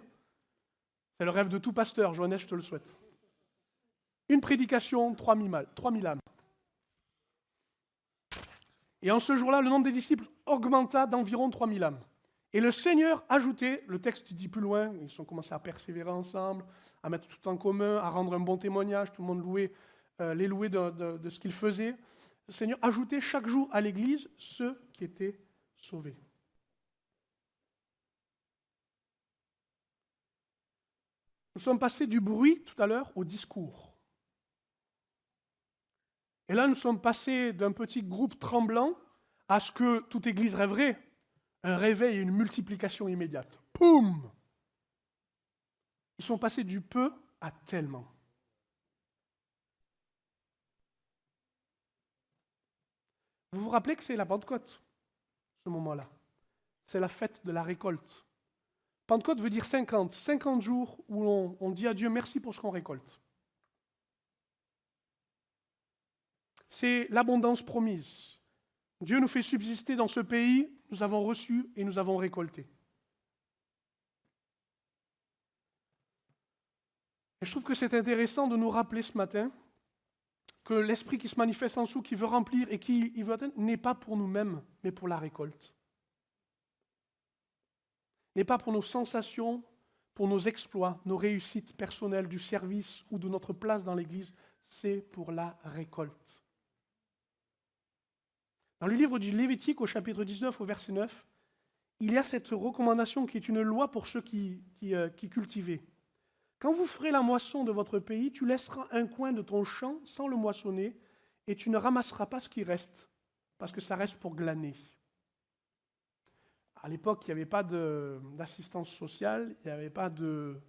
C'est le rêve de tout pasteur, Johannes, je te le souhaite. Une prédication, 3000 âmes. Et en ce jour-là, le nombre des disciples augmenta d'environ 3000 âmes. Et le Seigneur ajoutait, le texte dit plus loin, ils ont commencé à persévérer ensemble, à mettre tout en commun, à rendre un bon témoignage, tout le monde les louait de ce qu'ils faisaient. Le Seigneur ajoutait chaque jour à l'Église ceux qui étaient sauvés. Nous sommes passés du bruit tout à l'heure au discours. Et là, nous sommes passés d'un petit groupe tremblant à ce que toute Église rêverait, un réveil et une multiplication immédiate. Poum! Ils sont passés du peu à tellement. Vous vous rappelez que c'est la Pentecôte, ce moment-là. C'est la fête de la récolte. Pentecôte veut dire 50 jours où on dit à Dieu merci pour ce qu'on récolte. C'est l'abondance promise. Dieu nous fait subsister dans ce pays, nous avons reçu et nous avons récolté. Et je trouve que c'est intéressant de nous rappeler ce matin que l'esprit qui se manifeste en nous, qui veut remplir et qui veut atteindre, n'est pas pour nous-mêmes, mais pour la récolte. N'est pas pour nos sensations, pour nos exploits, nos réussites personnelles, du service ou de notre place dans l'Église, c'est pour la récolte. Dans le livre du Lévitique, au chapitre 19, au verset 9, il y a cette recommandation qui est une loi pour ceux qui cultivaient. Quand vous ferez la moisson de votre pays, tu laisseras un coin de ton champ sans le moissonner et tu ne ramasseras pas ce qui reste, parce que ça reste pour glaner. À l'époque, il n'y avait pas d'assistance sociale, il n'y avait pas de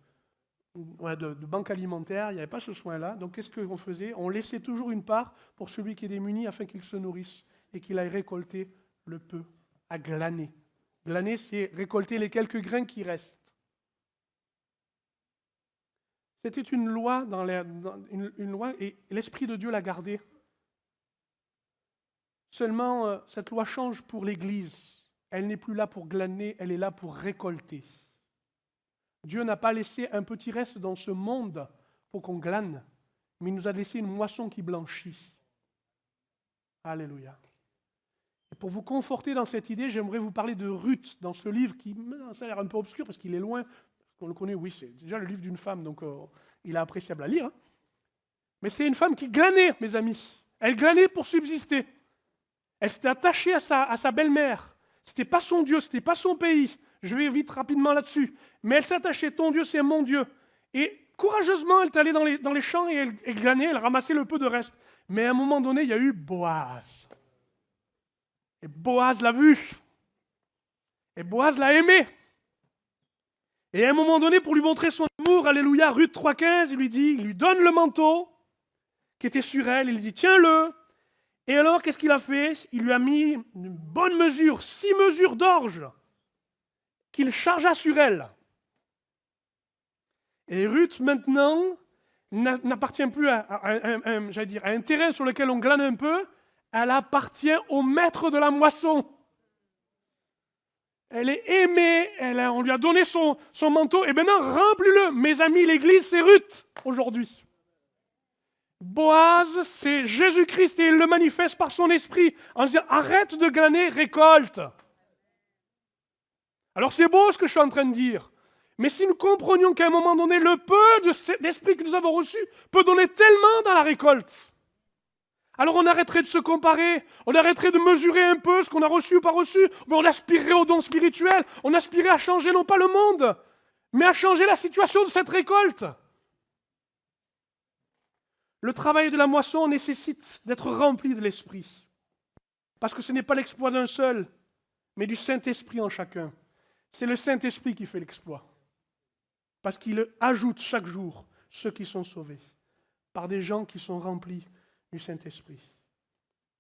banque alimentaire, il n'y avait pas ce soin-là. Donc qu'est-ce qu'on faisait? On laissait toujours une part pour celui qui est démuni afin qu'il se nourrisse et qu'il aille récolter le peu, à glaner. Glaner, c'est récolter les quelques grains qui restent. C'était une loi, une loi et l'Esprit de Dieu l'a gardée. Seulement, cette loi change pour l'Église. Elle n'est plus là pour glaner, elle est là pour récolter. Dieu n'a pas laissé un petit reste dans ce monde pour qu'on glane, mais il nous a laissé une moisson qui blanchit. Alléluia. Et pour vous conforter dans cette idée, j'aimerais vous parler de Ruth dans ce livre qui, ça a l'air un peu obscur parce qu'il est loin, parce qu'on le connaît, oui, c'est déjà le livre d'une femme, donc il est appréciable à lire. Hein. Mais c'est une femme qui glanait, mes amis. Elle glanait pour subsister. Elle s'était attachée à sa belle-mère. Ce n'était pas son Dieu, ce n'était pas son pays. Je vais vite rapidement là-dessus. Mais elle s'est attachée, ton Dieu, c'est mon Dieu. Et courageusement, elle est allée dans les champs et elle glanait, elle ramassait le peu de reste. Mais à un moment donné, il y a eu Boaz. Et Boaz l'a vu. Et Boaz l'a aimé. Et à un moment donné, pour lui montrer son amour, alléluia, Ruth 3,15, il lui donne le manteau qui était sur elle, il lui dit, tiens-le. Et alors, qu'est-ce qu'il a fait? Il lui a mis une bonne mesure, 6 mesures d'orge, qu'il chargea sur elle. Et Ruth, maintenant, n'appartient plus à un terrain sur lequel on glane un peu, elle appartient au maître de la moisson. Elle est aimée, on lui a donné son manteau, et maintenant, remplis-le. Mes amis, l'Église, c'est Ruth, aujourd'hui. Boaz, c'est Jésus-Christ, et il le manifeste par son esprit, en disant, arrête de glaner, récolte. Alors c'est beau ce que je suis en train de dire, mais si nous comprenions qu'à un moment donné, le peu d'esprit que nous avons reçu peut donner tellement dans la récolte, alors on arrêterait de se comparer, on arrêterait de mesurer un peu ce qu'on a reçu ou pas reçu, mais on aspirerait au don spirituel, on aspirerait à changer non pas le monde, mais à changer la situation de cette récolte. Le travail de la moisson nécessite d'être rempli de l'esprit, parce que ce n'est pas l'exploit d'un seul, mais du Saint-Esprit en chacun. C'est le Saint-Esprit qui fait l'exploit, parce qu'il ajoute chaque jour ceux qui sont sauvés, par des gens qui sont remplis du Saint-Esprit.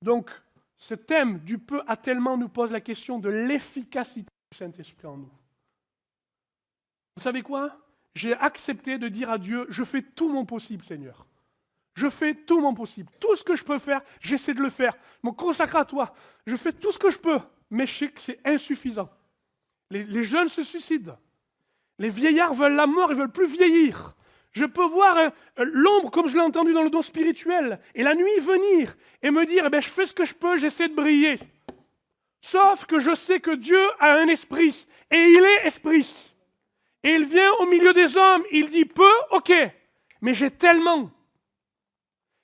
Donc, ce thème du peu à tellement nous pose la question de l'efficacité du Saint-Esprit en nous. Vous savez quoi? J'ai accepté de dire à Dieu, je fais tout mon possible, Seigneur. Je fais tout mon possible. Tout ce que je peux faire, j'essaie de le faire. Je me consacre à toi. Je fais tout ce que je peux, mais je sais que c'est insuffisant. Les jeunes se suicident. Les vieillards veulent la mort, ils ne veulent plus vieillir. Je peux voir l'ombre, comme je l'ai entendu dans le don spirituel, et la nuit venir et me dire, je fais ce que je peux, j'essaie de briller. Sauf que je sais que Dieu a un esprit, et il est esprit. Et il vient au milieu des hommes, il dit peu, ok, mais j'ai tellement.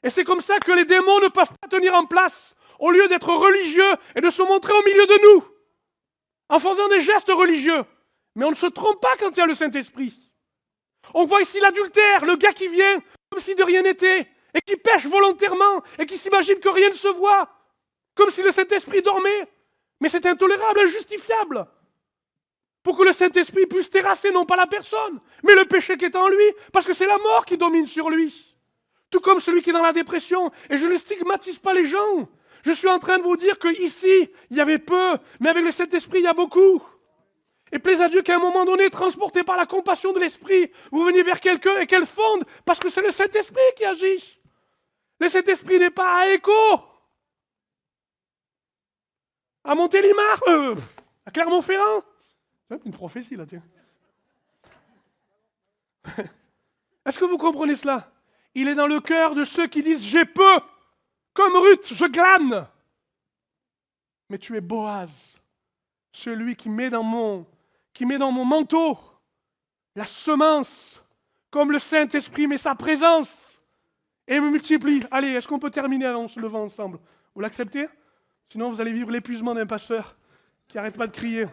Et c'est comme ça que les démons ne peuvent pas tenir en place, au lieu d'être religieux et de se montrer au milieu de nous, en faisant des gestes religieux. Mais on ne se trompe pas quand il y a le Saint-Esprit. On voit ici l'adultère, le gars qui vient comme si de rien n'était, et qui pêche volontairement, et qui s'imagine que rien ne se voit, comme si le Saint-Esprit dormait. Mais c'est intolérable, injustifiable. Pour que le Saint-Esprit puisse terrasser non pas la personne, mais le péché qui est en lui, parce que c'est la mort qui domine sur lui. Tout comme celui qui est dans la dépression. Et je ne stigmatise pas les gens. Je suis en train de vous dire qu'ici, il y avait peu, mais avec le Saint-Esprit, il y a beaucoup. Et plaise à Dieu qu'à un moment donné, transporté par la compassion de l'Esprit, vous veniez vers quelqu'un et qu'elle fonde, parce que c'est le Saint-Esprit qui agit. Le Saint-Esprit n'est pas à Écho, à Montélimar, à Clermont-Ferrand. C'est une prophétie là, tiens. Est-ce que vous comprenez cela? Il est dans le cœur de ceux qui disent « j'ai peu ». Comme Ruth, je glane. Mais tu es Boaz, celui qui met dans mon manteau la semence, comme le Saint-Esprit met sa présence et me multiplie. Allez, est-ce qu'on peut terminer en se levant ensemble? Vous l'acceptez? Sinon, vous allez vivre l'épuisement d'un pasteur qui n'arrête pas de crier.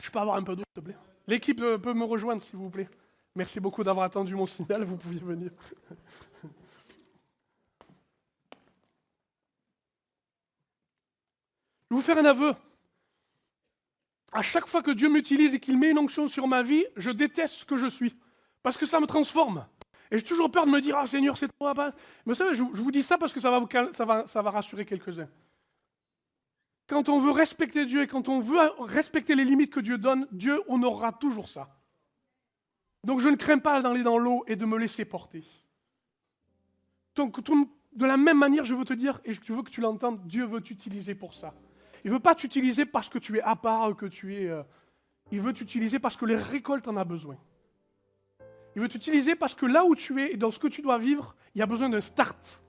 Je peux avoir un peu d'eau, s'il te plaît? L'équipe peut me rejoindre, s'il vous plaît. Merci beaucoup d'avoir attendu mon signal, vous pouviez venir. Je vais vous faire un aveu. À chaque fois que Dieu m'utilise et qu'il met une onction sur ma vie, je déteste ce que je suis. Parce que ça me transforme. Et j'ai toujours peur de me dire « Ah Seigneur, c'est trop bas. » Mais vous savez, je vous dis ça parce que ça va rassurer quelques-uns. Quand on veut respecter Dieu et quand on veut respecter les limites que Dieu donne, Dieu honorera toujours ça. Donc je ne crains pas d'aller dans l'eau et de me laisser porter. Donc de la même manière, je veux te dire, et je veux que tu l'entendes, Dieu veut t'utiliser pour ça. Il ne veut pas t'utiliser parce que tu es à part, il veut t'utiliser parce que les récoltes en a besoin. Il veut t'utiliser parce que là où tu es et dans ce que tu dois vivre, il y a besoin d'un start.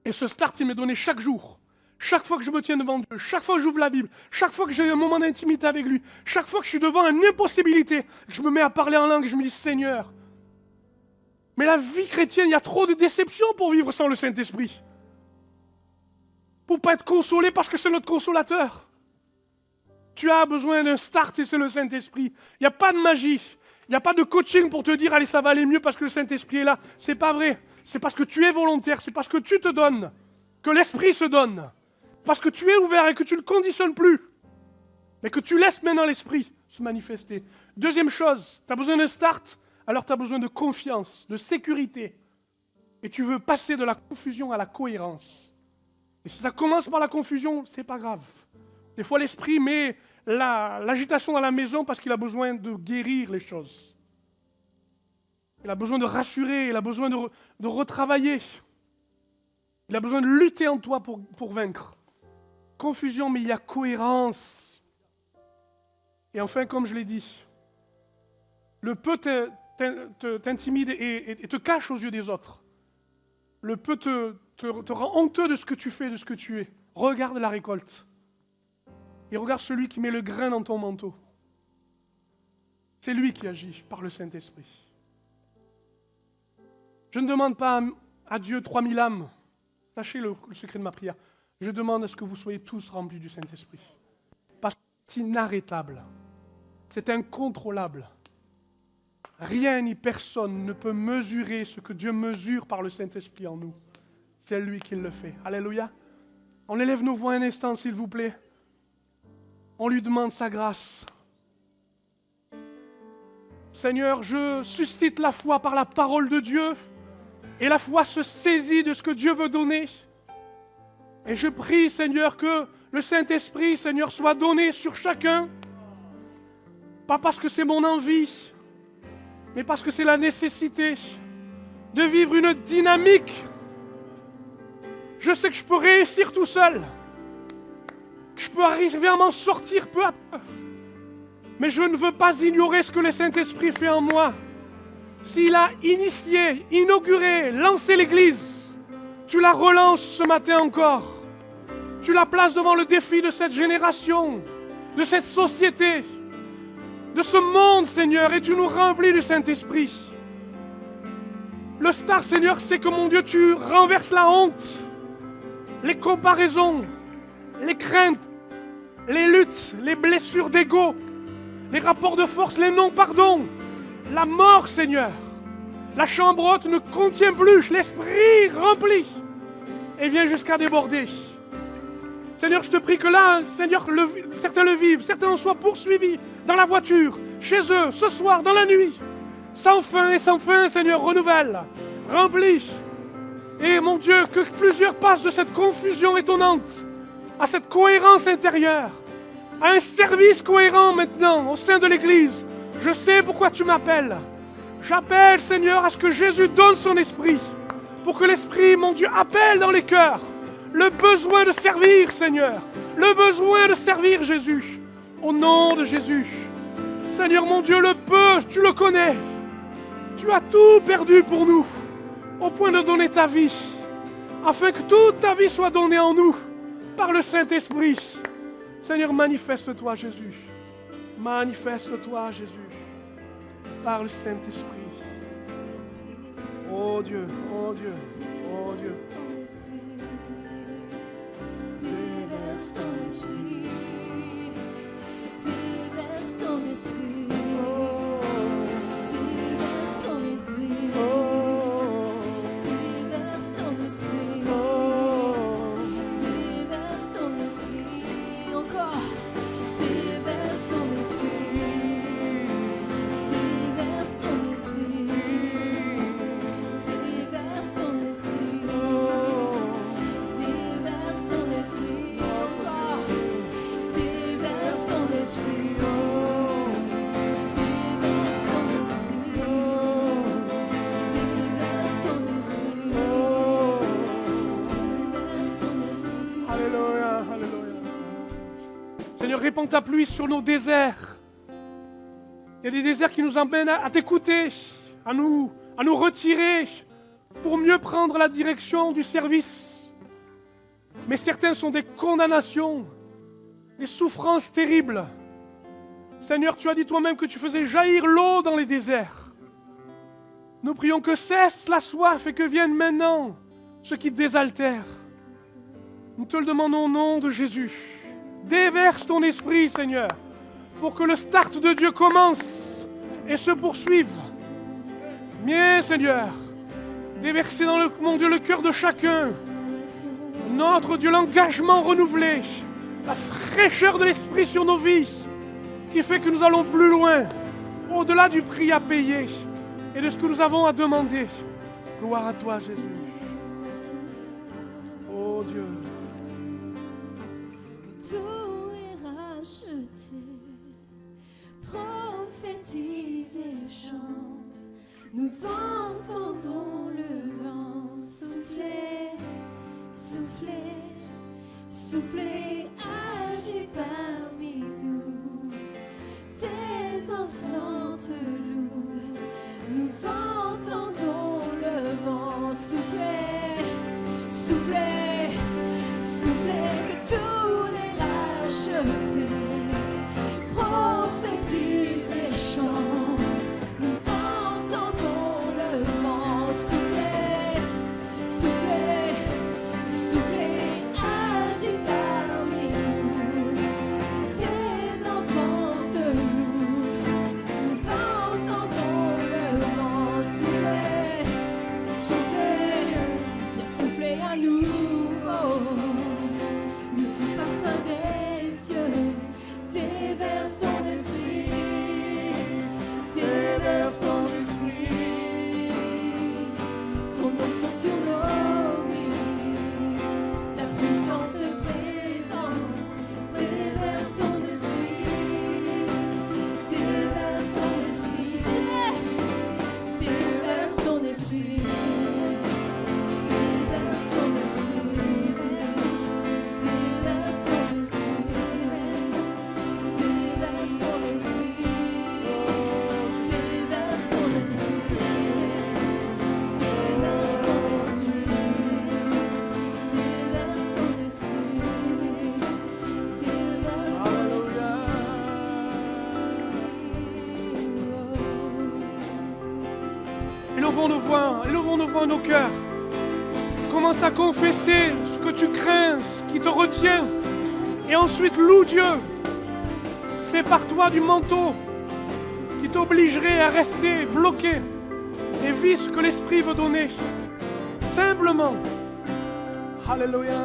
Et ce start, il m'est donné chaque jour. Chaque fois que je me tiens devant Dieu, chaque fois que j'ouvre la Bible, chaque fois que j'ai un moment d'intimité avec lui, chaque fois que je suis devant une impossibilité, que je me mets à parler en langue et je me dis Seigneur. Mais la vie chrétienne, il y a trop de déceptions pour vivre sans le Saint-Esprit. Pour ne pas être consolé parce que c'est notre consolateur. Tu as besoin d'un start et c'est le Saint-Esprit. Il n'y a pas de magie. Il n'y a pas de coaching pour te dire allez, ça va aller mieux parce que le Saint-Esprit est là. C'est pas vrai. C'est parce que tu es volontaire, c'est parce que tu te donnes, que l'Esprit se donne. Parce que tu es ouvert et que tu ne le conditionnes plus. Mais que tu laisses maintenant l'Esprit se manifester. Deuxième chose, tu as besoin d'un start, alors tu as besoin de confiance, de sécurité. Et tu veux passer de la confusion à la cohérence. Et si ça commence par la confusion, c'est pas grave. Des fois, l'Esprit met l'agitation dans la maison parce qu'il a besoin de guérir les choses. Il a besoin de rassurer, il a besoin de retravailler. Il a besoin de lutter en toi pour vaincre. Confusion, mais il y a cohérence. Et enfin, comme je l'ai dit, le peu t'intimide et te cache aux yeux des autres. Le peu te rend honteux de ce que tu fais, de ce que tu es. Regarde la récolte. Et regarde celui qui met le grain dans ton manteau. C'est lui qui agit par le Saint-Esprit. Je ne demande pas à Dieu 3000 âmes. Sachez le secret de ma prière. Je demande à ce que vous soyez tous remplis du Saint-Esprit. Parce que c'est inarrêtable. C'est incontrôlable. Rien ni personne ne peut mesurer ce que Dieu mesure par le Saint-Esprit en nous. C'est lui qui le fait. Alléluia. On élève nos voix un instant, s'il vous plaît. On lui demande sa grâce. Seigneur, je suscite la foi par la parole de Dieu. Et la foi se saisit de ce que Dieu veut donner. Et je prie, Seigneur, que le Saint-Esprit, Seigneur, soit donné sur chacun. Pas parce que c'est mon envie, mais parce que c'est la nécessité de vivre une dynamique. Je sais que je peux réussir tout seul. Que je peux arriver à m'en sortir peu à peu. Mais je ne veux pas ignorer ce que le Saint-Esprit fait en moi. S'il a initié, inauguré, lancé l'Église, tu la relances ce matin encore. Tu la places devant le défi de cette génération, de cette société, de ce monde, Seigneur, et tu nous remplis du Saint-Esprit. Le star, Seigneur, c'est que, mon Dieu, tu renverses la honte, les comparaisons, les craintes, les luttes, les blessures d'ego, les rapports de force, les non-pardons, la mort, Seigneur. La chambre haute ne contient plus, l'Esprit remplit et vient jusqu'à déborder. Seigneur, je te prie que là, Seigneur, certains le vivent, certains en soient poursuivis dans la voiture, chez eux, ce soir, dans la nuit. Sans fin et sans fin, Seigneur, renouvelle, remplis. Et mon Dieu, que plusieurs passent de cette confusion étonnante à cette cohérence intérieure, à un service cohérent maintenant au sein de l'Église. Je sais pourquoi tu m'appelles. J'appelle, Seigneur, à ce que Jésus donne son esprit, pour que l'Esprit, mon Dieu, appelle dans les cœurs le besoin de servir, Seigneur, le besoin de servir Jésus, au nom de Jésus. Seigneur, mon Dieu, le peu, tu le connais. Tu as tout perdu pour nous, au point de donner ta vie, afin que toute ta vie soit donnée en nous, par le Saint-Esprit. Seigneur, manifeste-toi, Jésus. Manifeste-toi, Jésus, par le Saint-Esprit. Oh Dieu, oh Dieu, oh Dieu. Déverse ton esprit, déverse ton esprit, déverse ton esprit, déverse ton esprit, déverse ton esprit, encore, déverse ton esprit, déverse ton esprit, déverse ton esprit, déverse ton esprit, encore, déverse ton esprit, déverse ton esprit, déverse ton esprit, déverse ton esprit. Alléluia, alléluia. Seigneur, répands ta pluie sur nos déserts. Il y a des déserts qui nous emmènent à t'écouter, à nous retirer pour mieux prendre la direction du service. Mais certains sont des condamnations, des souffrances terribles. Seigneur, tu as dit toi-même que tu faisais jaillir l'eau dans les déserts. Nous prions que cesse la soif et que vienne maintenant ce qui désaltère. Nous te le demandons au nom de Jésus. Déverse ton esprit, Seigneur, pour que le start de Dieu commence et se poursuive. Viens, Seigneur, déverser dans mon Dieu, le cœur de chacun. Notre Dieu, l'engagement renouvelé, la fraîcheur de l'esprit sur nos vies, qui fait que nous allons plus loin, au-delà du prix à payer et de ce que nous avons à demander. Gloire à toi, Jésus. Oh Dieu. Tout est racheté, prophétise et chante. Nous entendons le vent souffler, souffler, souffler, agir parmi nous. Tes enfants te louent, nous entendons le vent souffler, souffler, souffler, que tous les rachetés prophétisent et chantent. Nous entendons le vent souffler, souffler, souffler, agir parmi nous. Tes enfants te louent, nous entendons le vent souffler, souffler, viens souffler à nouveau. Le tout parfum des cieux, déverse ton esprit, déverse ton esprit, ton onction sur nos vies, ta puissante présence, déverse ton esprit, déverse ton esprit, déverse ton esprit, déverse ton esprit, déverse ton esprit, déverse ton esprit, déverse ton esprit, déverse ton esprit, déverse ton esprit, déverse ton Élevons nos voix, nos cœurs. Commence à confesser ce que tu crains, ce qui te retient. Et ensuite loue Dieu. Sépare-toi du manteau qui t'obligerait à rester bloqué et vis ce que l'Esprit veut donner. Simplement. Alléluia.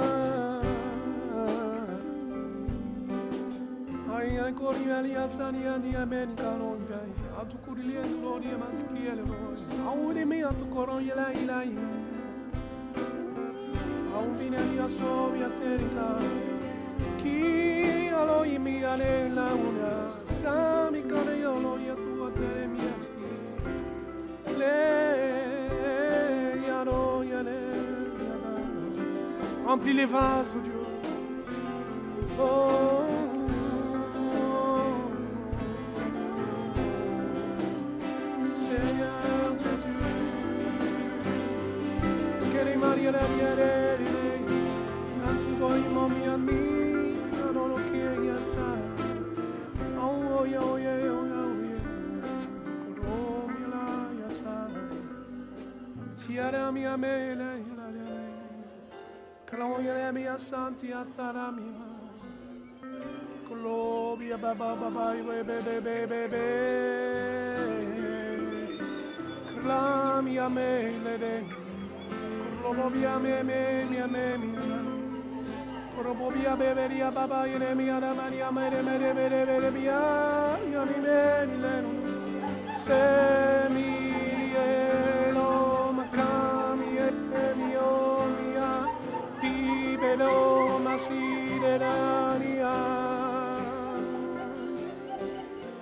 Remplis les vases, oh Dieu. Oh. Seigneur Jésus. Quelle Maria la riere, Santo voi momi a mi, non lo chiedi a sa. Oh yeah, oh yeah, oh yeah, oh yeah. Come la ya sa. Tiara mia mele, Gloria mia santi atara mia. Gloria baba baba be. Gloria mele. Gloria me. Gloria beberia baba yene mia da maria mere mia. Yani me se mi elo makami mio mia. Pibelo masiderania.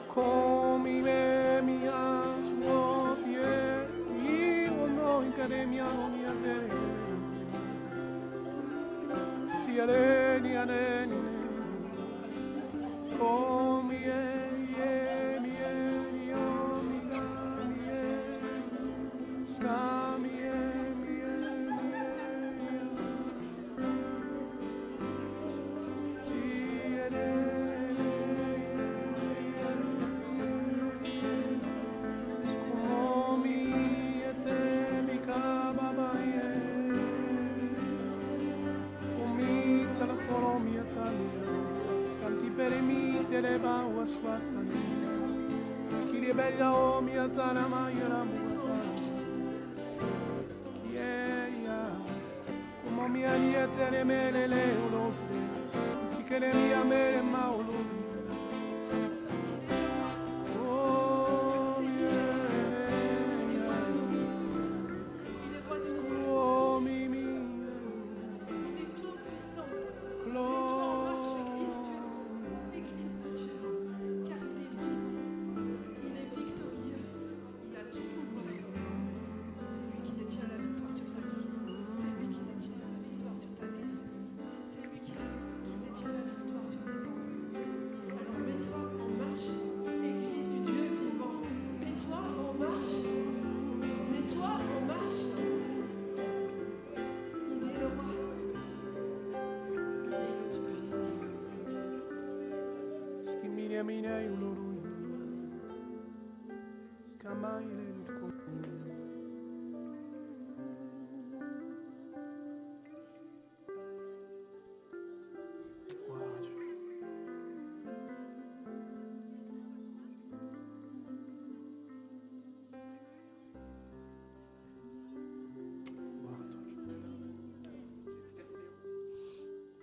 Come me mia suotie. Io no in academia non mi adere. Si areni. Come mi teleba waswatani. Kilebella o miatana mayela muata. Kieya. Como mia nietele melele olofre. Tikele mia mele maolo.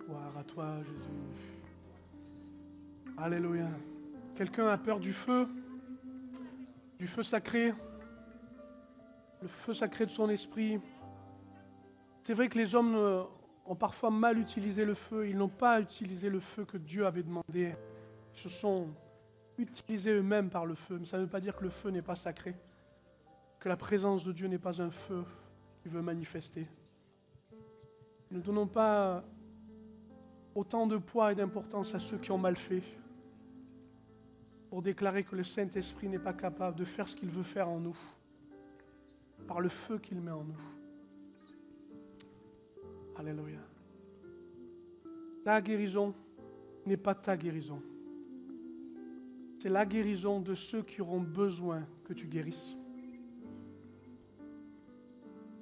Gloire à toi, Jésus. Alléluia. Quelqu'un a peur du feu sacré, le feu sacré de son esprit. C'est vrai que les hommes ont parfois mal utilisé le feu, ils n'ont pas utilisé le feu que Dieu avait demandé. Ils se sont utilisés eux-mêmes par le feu, mais ça ne veut pas dire que le feu n'est pas sacré, que la présence de Dieu n'est pas un feu qui veut manifester. Ne donnons pas autant de poids et d'importance à ceux qui ont mal fait, pour déclarer que le Saint-Esprit n'est pas capable de faire ce qu'il veut faire en nous, par le feu qu'il met en nous. Alléluia. Ta guérison n'est pas ta guérison. C'est la guérison de ceux qui auront besoin que tu guérisses.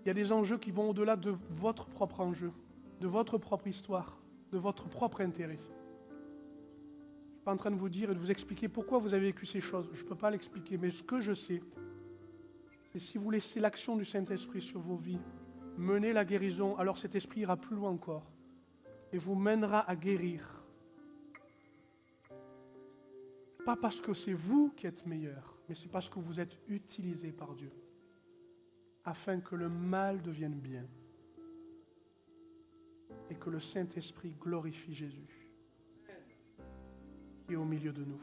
Il y a des enjeux qui vont au-delà de votre propre enjeu, de votre propre histoire, de votre propre intérêt. Je ne suis pas en train de vous dire et de vous expliquer pourquoi vous avez vécu ces choses. Je ne peux pas l'expliquer, mais ce que je sais, c'est si vous laissez l'action du Saint-Esprit sur vos vies mener la guérison, alors cet esprit ira plus loin encore et vous mènera à guérir. Pas parce que c'est vous qui êtes meilleur, mais c'est parce que vous êtes utilisé par Dieu afin que le mal devienne bien et que le Saint-Esprit glorifie Jésus qui est au milieu de nous.